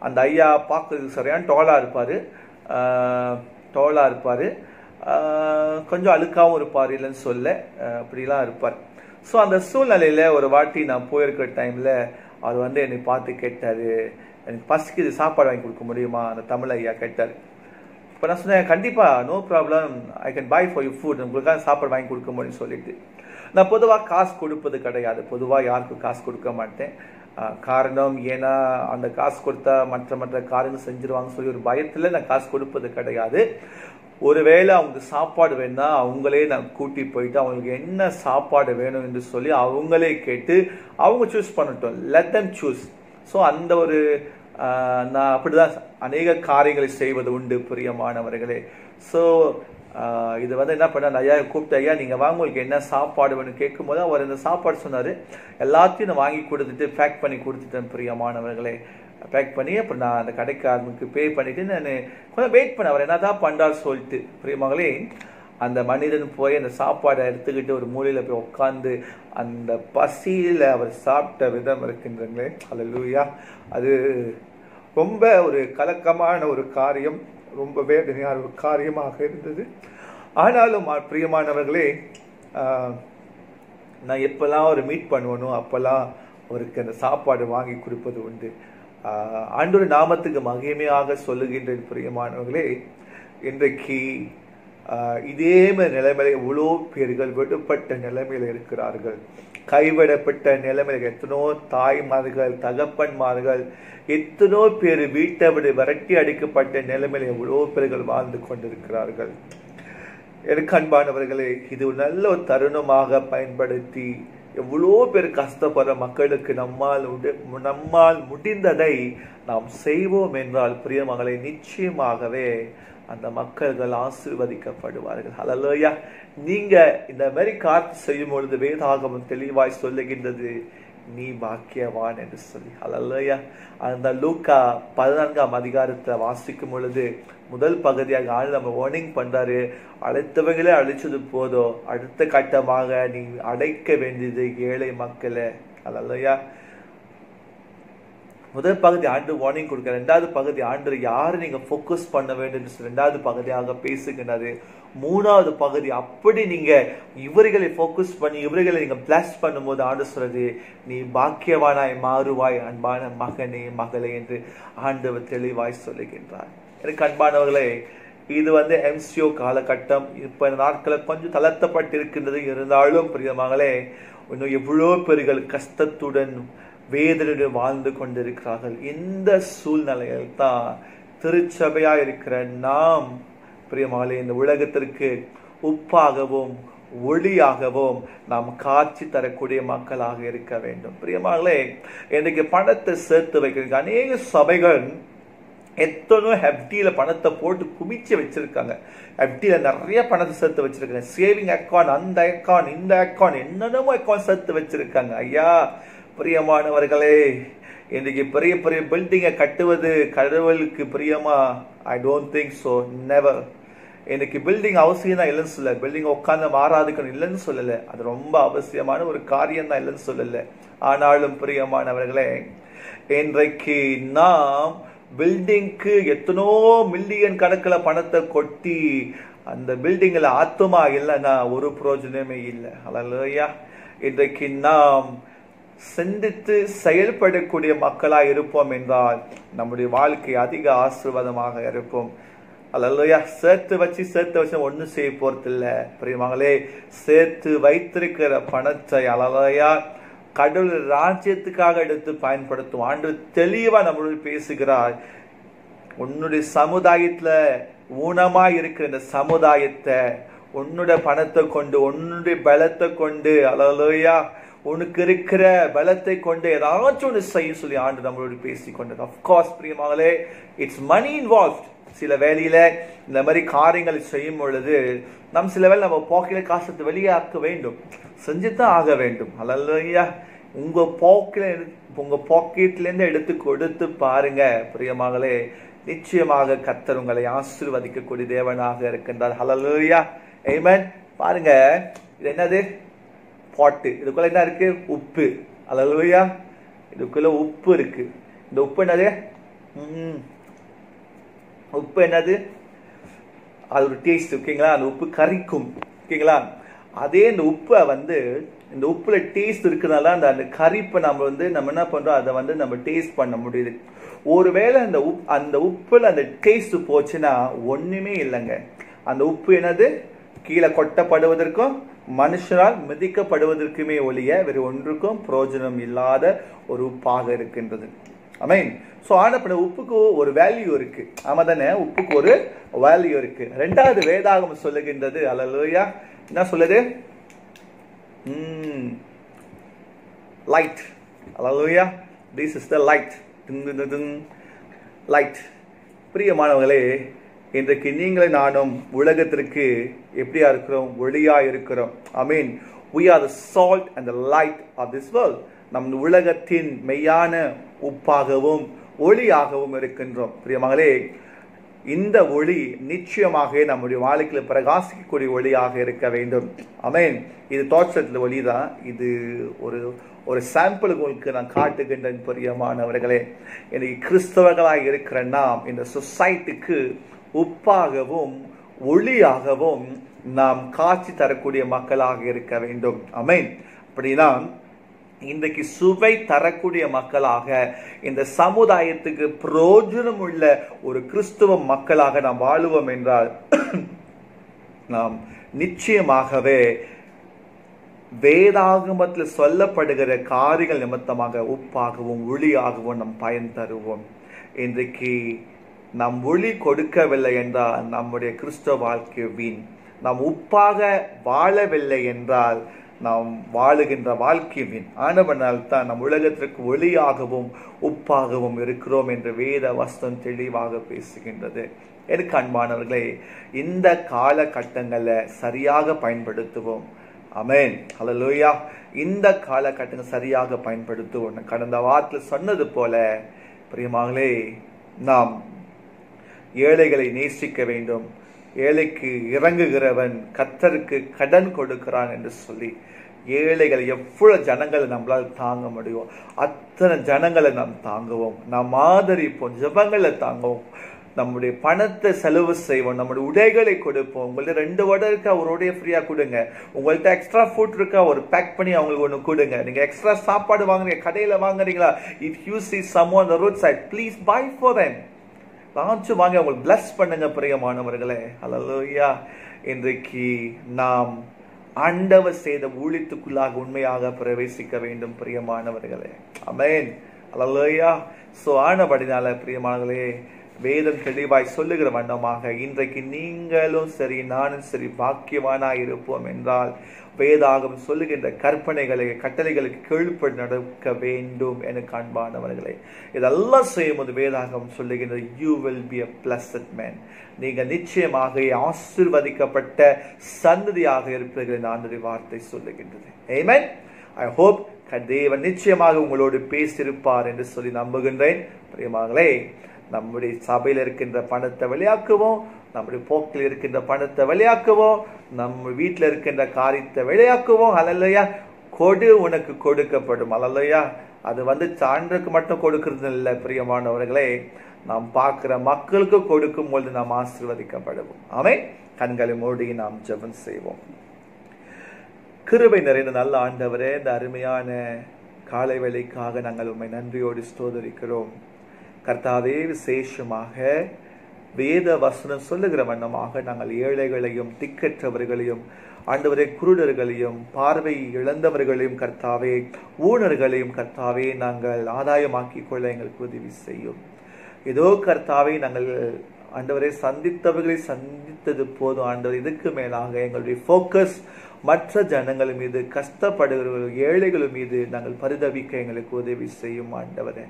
அந்த ஐயா பார்க்கறதுக்கு சரியான டோலா இருப்பாரு, கொஞ்சம் அழுக்காவும் இருப்பார், இல்லைன்னு சொல்ல அப்படிலாம் இருப்பார். ஸோ அந்த சூழ்நிலையில ஒரு வாட்டி நான் போயிருக்கிற டைம்ல அவர் வந்து என்னை பார்த்து கேட்டாரு, எனக்கு பசிக்குது, சாப்பாடு வாங்கி கொடுக்க முடியுமா? அந்த தமிழ் ஐயா கேட்டார். இப்போ நான் சொன்னேன், கண்டிப்பா no problem, I can buy for you food, உங்களுக்காக சாப்பாடு வாங்கி கொடுக்க முடியும்னு சொல்லிட்டு. நான் பொதுவாக காசு கொடுப்பது கிடையாது, பொதுவாக யாருக்கும் காசு கொடுக்க மாட்டேன். காரணம் ஏன்னா அந்த காசு கொடுத்தா மற்ற காரியங்கள் செஞ்சிருவாங்கன்னு சொல்லி ஒரு பயத்துல நான் காசு கொடுப்பது கிடையாது. ஒருவேளை அவங்களுக்கு சாப்பாடு வேணும்னா அவங்களே நான் கூட்டி போயிட்டு அவங்களுக்கு என்ன சாப்பாடு வேணும் என்று சொல்லி அவங்களே கேட்டு அவங்க சூஸ் பண்ணட்டும், லெட் தம் சூஸ். ஸோ அந்த ஒரு நான் அப்படிதான் அநேக காரியங்களை செய்வது உண்டு. பிரியமானவர்களே ஸோ இது வந்து என்ன பண்ண, ஐயா கூப்பிட்டு, ஐயா நீங்க வாங்க உங்களுக்கு என்ன சாப்பாடு வேணும் கேட்கும் போது அவர் இந்த சாப்பாடு சொன்னாரு. எல்லாத்தையும் நான் வாங்கி கொடுத்துட்டு பேக் பண்ணி கொடுத்துட்டேன். பிரியமானவர்களே பேக் பண்ணி அப்புறம் நான் அந்த கடைக்காரனுக்கு பே பண்ணிட்டு நான் கொஞ்சம் வெயிட் பண்ண, அவர் என்னதான் பண்றாரு சொல்லிட்டு. பிரியமகளே அந்த மனிதன் போய் அந்த சாப்பாடை எடுத்துக்கிட்டு ஒரு மூலையில போய் உட்காந்து அந்த பசியில அவர் சாப்பிட்ட விதம் இருக்கின்றங்களே, ஹல்லேலூயா. அது ரொம்ப ஒரு கலக்கமான ஒரு காரியம், ரொம்ப வேதனையான ஒரு காரியமாக இருந்தது. ஆனாலும் பிரியமானவர்களே நான் எப்பெல்லாம் ஒரு மீட் பண்ணுவனோ அப்பெல்லாம் அவருக்கு அந்த சாப்பாடு வாங்கி கொடுப்பது உண்டு. ஆண்டவர் நாமத்துக்கு மகிமையாக சொல்லுகின்ற பிரியமானவர்களே, இன்றைக்கு இதே நிலைமையில எவ்வளோ பேர்கள் விடுபட்ட நிலைமையில இருக்கிறார்கள், கைவிடப்பட்ட நிலைமையில எத்தனோ தாய்மார்கள் தகப்பன்மார்கள் எத்தனோ பேர் வீட்டை விட விரட்டி அடிக்கப்பட்ட நிலைமையில எவ்வளோ பேர்கள் வாழ்ந்து கொண்டிருக்கிறார்கள். எனக்கு அன்பானவர்களே இது நல்ல ஒரு தருணமாக பயன்படுத்தி எவ்வளோ பேர் கஷ்டப்படுற மக்களுக்கு நம்மால் முடிந்ததை நாம் செய்வோம் என்றால் பிரியமகளை நிச்சயமாகவே அந்த மக்கள்கள் ஆசீர்வதிக்கப்படுவார்கள். ஹல்லேலூயா. நீங்க இந்த மாதிரி காத்து செய்யும் பொழுது வேதாகமம் தெளிவாய் சொல்லுகின்றது, நீ பாக்கியவான் என்று சொல்லி. ஹல்லேலூயா. அந்த லூக்கா 14ஆம் அதிகாரத்தை வாசிக்கும் பொழுது முதல் பகுதியாக ஆண்டு நம்ம வார்னிங் பண்றாரு, அழைத்தவங்களே அழைச்சது போதோ, அடுத்த கட்டமாக நீ அடைக்க வேண்டியது ஏழை மக்களை. ஹல்லேலூயா. முதல் பகுதி ஆண்டு வார்னிங் கொடுக்க, ரெண்டாவது பகுதி ஆண்டு யாரு நீங்க போக்கஸ் பண்ண வேண்டும் ரெண்டாவது பகுதியாக பேசுகின்றது. மூணாவது பகுதி அப்படி நீங்க இவர்களை போக்கஸ் பண்ணி இவர்களை நீங்க பிளஸ் பண்ணும்போது ஆண்டு சொல்றது, நீ பாக்கியவானாய் மாறுவாய் அன்பான மகனே மகளே என்று ஆண்டவர் தெளிவாய் சொல்லுகின்றார். எனக்கு அன்பானவர்களே இது வந்து MCO காலகட்டம், இப்ப நாட்களை கொஞ்சம் தளர்த்தப்பட்டிருக்கின்றது. இருந்தாலும் பிரியமானவர்களே இன்னும் எவ்வளோ பேர்கள் கஷ்டத்துடன் வேதனையுடன் வாழ்ந்து கொண்டிருக்கிறார்கள். இந்த சூழ்நிலையில் தான் திருச்சபையா இருக்கிற நாம் பிரியமானவர்களே இந்த உலகத்திற்கு உப்பாகவும் ஒளியாகவும் நாம் காட்சி தரக்கூடிய மக்களாக இருக்க வேண்டும். பிரியமானவர்களே இன்றைக்கு பணத்தை சேர்த்து வைக்கிறதுக்கு அநேக சபைகள் எத்தனோ எஃப்டியில பணத்தை போட்டு குமிச்சு வச்சிருக்காங்க. எஃப்டியில நிறைய பணத்தை சேர்த்து வச்சிருக்காங்க. சேவிங் அக்கௌண்ட், அந்த அக்கௌண்ட், இந்த அக்கௌண்ட், என்னென்னமோ அக்கௌண்ட் சேர்த்து வச்சிருக்காங்க. ஐயா பிரியமானவர்களே, இன்னைக்கு பெரிய பெரிய பில்டிங்கை கட்டுவது கடவுளுக்கு பிரியமா? I don't think so, never. இன்னைக்கு பில்டிங் அவசியம் தான் இல்லைன்னு சொல்லல, பில்டிங் உட்காந்து மாறாதுக்கணும் இல்லைன்னு சொல்லலை, அது ரொம்ப அவசியமான ஒரு காரியம் தான் இல்லைன்னு சொல்லலை. ஆனாலும் பிரியமானவர்களே, இன்றைக்கு நாம் பில்டிங்க்கு எத்தனோ மில்லியன் கணக்கில் பணத்தை கொட்டி அந்த பில்டிங்கில் ஆத்துமா இல்லைன்னா ஒரு பிரயோஜனமே இல்லை. அல்லேலூயா. இன்றைக்கு நாம் சிந்தித்து செயல்படக்கூடிய மக்களாக இருப்போம் என்றால் நம்முடைய வாழ்க்கை அதிக ஆசீர்வாதமாக இருப்போம். அல்லேலூயா. சேர்த்து வச்சு ஒன்றும் செய்ய போறதில்லை பிரியமாங்களே. சேர்த்து வைத்திருக்கிற பணத்தை அல்லேலூயா கடவுள் ராஜ்யத்துக்காக எடுத்து பயன்படுத்தும். ஆண்டவர் தெளிவா நம்மளோட பேசுகிறார். உன்னுடைய சமுதாயத்துல ஊனமா இருக்கிற இந்த சமுதாயத்தை உன்னுடைய பணத்தை கொண்டு, உன்னுடைய பலத்தை கொண்டு, அல்லேலூயா உனக்கு இருக்கிற பலத்தை கொண்டு ஏதாச்சும் ஒன்று செய்ய சொல்லி ஆண்டு நம்மளோட பேசிக்கொண்டது. அப்கோர்ஸ் பிரியமாங்களே, இட்ஸ் மணி இன்வால்வ்ட். சில வேலையில இந்த மாதிரி காரியங்களை செய்யும் பொழுது நம் சில வேலை நம்ம பாக்கெட்ல காசத்தை வெளியாக்க வேண்டும், செஞ்சுதான் ஆக வேண்டும். அல்லேலூயா. உங்க பாக்கெட்ல இருந்து எடுத்து கொடுத்து பாருங்க பிரியமாங்களே, நிச்சயமாக கர்த்தர் உங்களை ஆசீர்வதிக்கக்கூடிய தேவனாக இருக்கின்றார். அல்லேலூயா. ஆமென். பாருங்க, இது என்னது? பாட்டு. இதுக்குள்ள என்ன இருக்கு? உப்பு. அல்லேலூயா. இதுக்குள்ள உப்பு இருக்கு. இந்த உப்பு என்னது? உப்பு என்னது? அது ஒரு டேஸ்ட். ஓகேங்களா? அந்த உப்பு கரிக்கும். ஓகேங்களா? அதே இந்த உப்பை இந்த உப்புல டேஸ்ட் இருக்குனால அந்த கரிப்பை நம்ம என்ன பண்றோம், அதை நம்ம டேஸ்ட் பண்ண முடியுது. ஒருவேளை அந்த உப்புல அந்த டேஸ்ட் போச்சுன்னா ஒண்ணுமே இல்லைங்க. அந்த உப்பு என்னது? கீழே கொட்டப்படுவதற்கும் மனுஷரால் மிதிக்கப்படுவதற்குமே ஒழிய வேறு ஒன்றுக்கும் பிரயோஜனம் இல்லாத ஒரு உப்பாக இருக்கின்றது. ஆமென். சோ ஆனப்பட உப்புக்கு ஒரு வேல்யூ இருக்கு. ஆமா தானே? உப்புக்கு ஒரு வேல்யூ இருக்கு. ரெண்டாவது வேதாகமம் சொல்லுகின்றது. அல்லேலூயா. என்ன சொல்லுது? Light. Hallelujah. This is the light. Light. பிரியமானவர்களே, இன்றைக்கு நீங்களே நானும் உலகத்திற்கு எப்படியா இருக்கிறோம்? ஒளியா இருக்கிறோம். ஆமென். we are the salt and the light of this world. நம் உலகத்தின் மெய்யான உப்பாகவும் ஒளியாகவும் இருக்கின்றோம். பிரியமானவர்களே, இந்த ஒளி நிச்சயமாக நம்முடைய வாழ்க்கையில் பிரகாசிக்கக்கூடிய ஒளியாக இருக்க வேண்டும். ஆமென். இது தோற்றத்தில் ஒளி தான். இது ஒரு சாம்பிள் உங்களுக்கு நான் காட்டுகின்றேன். பிரியமானவர்களே, இன்னைக்கு கிறிஸ்தவர்களாக இருக்கிற நாம் இந்த சொசைட்டிக்கு உப்பாகவும் ஒளியாகவும் நாம் காட்சி தரக்கூடிய மக்களாக இருக்க வேண்டும். ஆமென். அப்படின்னா இன்றைக்கு சுவை தரக்கூடிய மக்களாக, இந்த சமுதாயத்துக்கு பிரயோஜனம் உள்ள ஒரு கிறிஸ்துவ மக்களாக நாம் வாழுவோம் என்றால் நாம் நிச்சயமாகவே வேதாகமத்தில் சொல்லப்படுகிற காரியங்கள் நிமித்தமாக உப்பாகவும் ஒளியாகவும் நாம் பயன் தருவோம். இன்றைக்கு நாம் ஒளி கொடுக்கவில்லை என்றால் நம்முடைய கிறிஸ்தவ வாழ்க்கை வீண். நாம் உப்பாக வாழவில்லை என்றால் நாம் வாழுகின்ற வாழ்க்கை வீண். ஆனவனால் தான் நம் உலகத்திற்கு ஒளியாகவும் உப்பாகவும் இருக்கிறோம் என்று வேத வசனம் தெளிவாக பேசுகின்றது. எனக்கு அன்பானவர்களே, இந்த காலகட்டங்களை சரியாக பயன்படுத்துவோம். ஆமென். அல்லேலூயா. இந்த காலகட்டங்கள் சரியாக பயன்படுத்துவோம். கடந்த வாரத்தில் சொன்னது போல பிரியமானவர்களே, நாம் ஏழைகளை நேசிக்க வேண்டும். ஏழைக்கு இறங்குகிறவன் கர்த்தருக்கு கடன் கொடுக்கிறான் என்று சொல்லி ஏழைகள் எவ்வளவு ஜனங்களை நம்மளால் தாங்க முடியும் அத்தனை ஜனங்களை நாம் தாங்குவோம். நாம் ஆதரிப்போம், ஜெபங்களை தாங்குவோம், நம்முடைய பணத்தை செலவு செய்வோம், நம்முடைய உடைகளை கொடுப்போம். உங்கள்ட்ட 2 வடை இருக்கா, ஒரு உடைய ஃப்ரீயா கொடுங்க. உங்கள்ட்ட எக்ஸ்ட்ரா ஃபுட் இருக்கா, ஒரு பேக் பண்ணி அவங்களுக்கு ஒன்று கொடுங்க. நீங்க எக்ஸ்ட்ரா சாப்பாடு வாங்குறீங்க, கடையில வாங்குறீங்களா, if you see someone on the roadside, please buy for them. Launch வாங்கி அவங்களுக்கு பிளஸ் பண்ணுங்க பிரியமானவர்களே. அல்லேலூயா. இன்றைக்கு நாம் ஆண்டவர் செய்த ஊழியத்துக்குள்ளாக உண்மையாக பிரவேசிக்க வேண்டும் பிரியமானவர்களே. ஆமென். அல்லேலூயா. சோ ஆனபடினால பிரியமானவர்களே, வேதம் தெளிவாய் சொல்லுகிற வண்ணமாக இன்றைக்கு நீங்களும் சரி நானும் சரி பாக்கியவானாய் இருப்போம் என்றால் வேதாகம் சொல்லுகின்ற கற்பனைகளை கட்டளைகளுக்கு கீழ்ப்படி நடக்க வேண்டும் என காண்பானவர்களே. இதெல்லாம் செய்யும்போது வேதாகம் சொல்லுகின்ற you will be a blessed man. நீங்கள் நிச்சயமாக ஆசீர்வதிக்கப்பட்ட சந்ததியாக இருப்பீர்கள் என்ற ஆண்டவருடைய வார்த்தை சொல்லுகின்றது. Amen. I hope தேவன் நிச்சயமாக உங்களோடு பேசியிருப்பார் என்று சொல்லி நம்புகின்றேன். பிரியமானவர்களே, நம்முடைய சபையில் இருக்கின்ற பணத்தை வெளியாக்குவோம், நம்முடைய போக்கில் இருக்கின்ற பணத்தை வெளியாக்குவோம், நம்ம வீட்டில் இருக்கின்ற காரியத்தை வெளியாக்குவோம். அல்லையா, கொடு உனக்கு கொடுக்கப்படும். அல்லையா, அது சான்றுக்கு மட்டும் கொடுக்கிறது இல்லை பிரியமானவர்களே, நாம் பார்க்கிற மக்களுக்கு கொடுக்கும் பொழுது நாம் ஆசீர்வதிக்கப்படுவோம். ஆமென். கண்களை மூடி நாம் ஜெபம் செய்வோம். கிருபை நிறைந்த நல்ல ஆண்டவரே, இந்த அருமையான காலை வேளைக்காக நாங்கள் உம்மை நன்றியோடு ஸ்தோத்திரிக்கிறோம். கர்த்தாவே, விசேஷமாக வேத வசனம் சொல்லுகிற வண்ணமாக நாங்கள் ஏழைகளையும் திக்கற்றவர்களையும் ஆண்டவரே குருடர்களையும் பார்வை இழந்தவர்களையும் கர்த்தாவே ஊனர்களையும் கர்த்தாவே நாங்கள் ஆதாயமாக்கிக் கொள்ள எங்களுக்கு உதவி செய்யும். ஏதோ கர்த்தாவே நாங்கள் ஆண்டவரை சந்தித்தவர்களை சந்தித்தது போதும் ஆண்டவர், இதுக்கு மேலாக எங்களுடைய ஃபோக்கஸ் மற்ற ஜனங்கள் மீது, கஷ்டப்படுகிறவர்கள் ஏழைகள் மீது நாங்கள் பரிதவிக்க எங்களுக்கு உதவி செய்யும் ஆண்டவரே.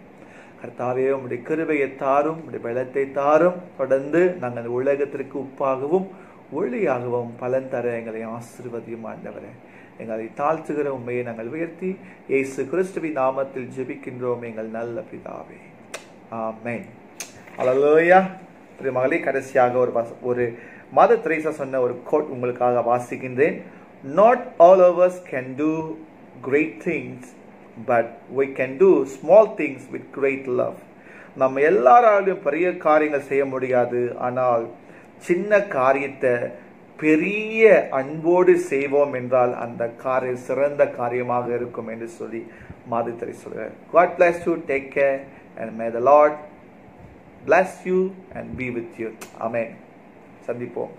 கர்த்தாவே, உம்முடைய கிருபையை தாரும், உம்முடைய பலத்தை தாரும். தொடர்ந்து நாங்கள் உலகத்திற்கு உப்பாகவும் ஒளியாகவும் பலன் தர எங்களை ஆசீர்வதியும் ஆண்டவரே. எங்களை தாழ்த்துகிற உண்மையை நாங்கள் உயர்த்தி இயேசு கிறிஸ்துவின் நாமத்தில் ஜெபிக்கின்றோம் எங்கள் நல்ல பிதாவே. ஆமென். அல்லேலூயா. பிரியமகளே, கடைசியாக ஒரு மதர் தெரேசா சொன்ன ஒரு கோட் உங்களுக்காக வாசிக்கின்றேன். Not all of us can do great things, but we can do small things with great love. நம்ம எல்லாராலும் பெரிய காரியங்கள் செய்ய முடியாது, ஆனால் சின்ன காரியத்தை பெரிய அன்போடு செய்வோம் என்றால் அந்த காரியம் சிறந்த காரியமாக இருக்கும் என்று சொல்லி மாதிரி சொல்கிறார். God bless you. Take care and may the Lord bless you and be with you. Amen. சந்திப்போம்.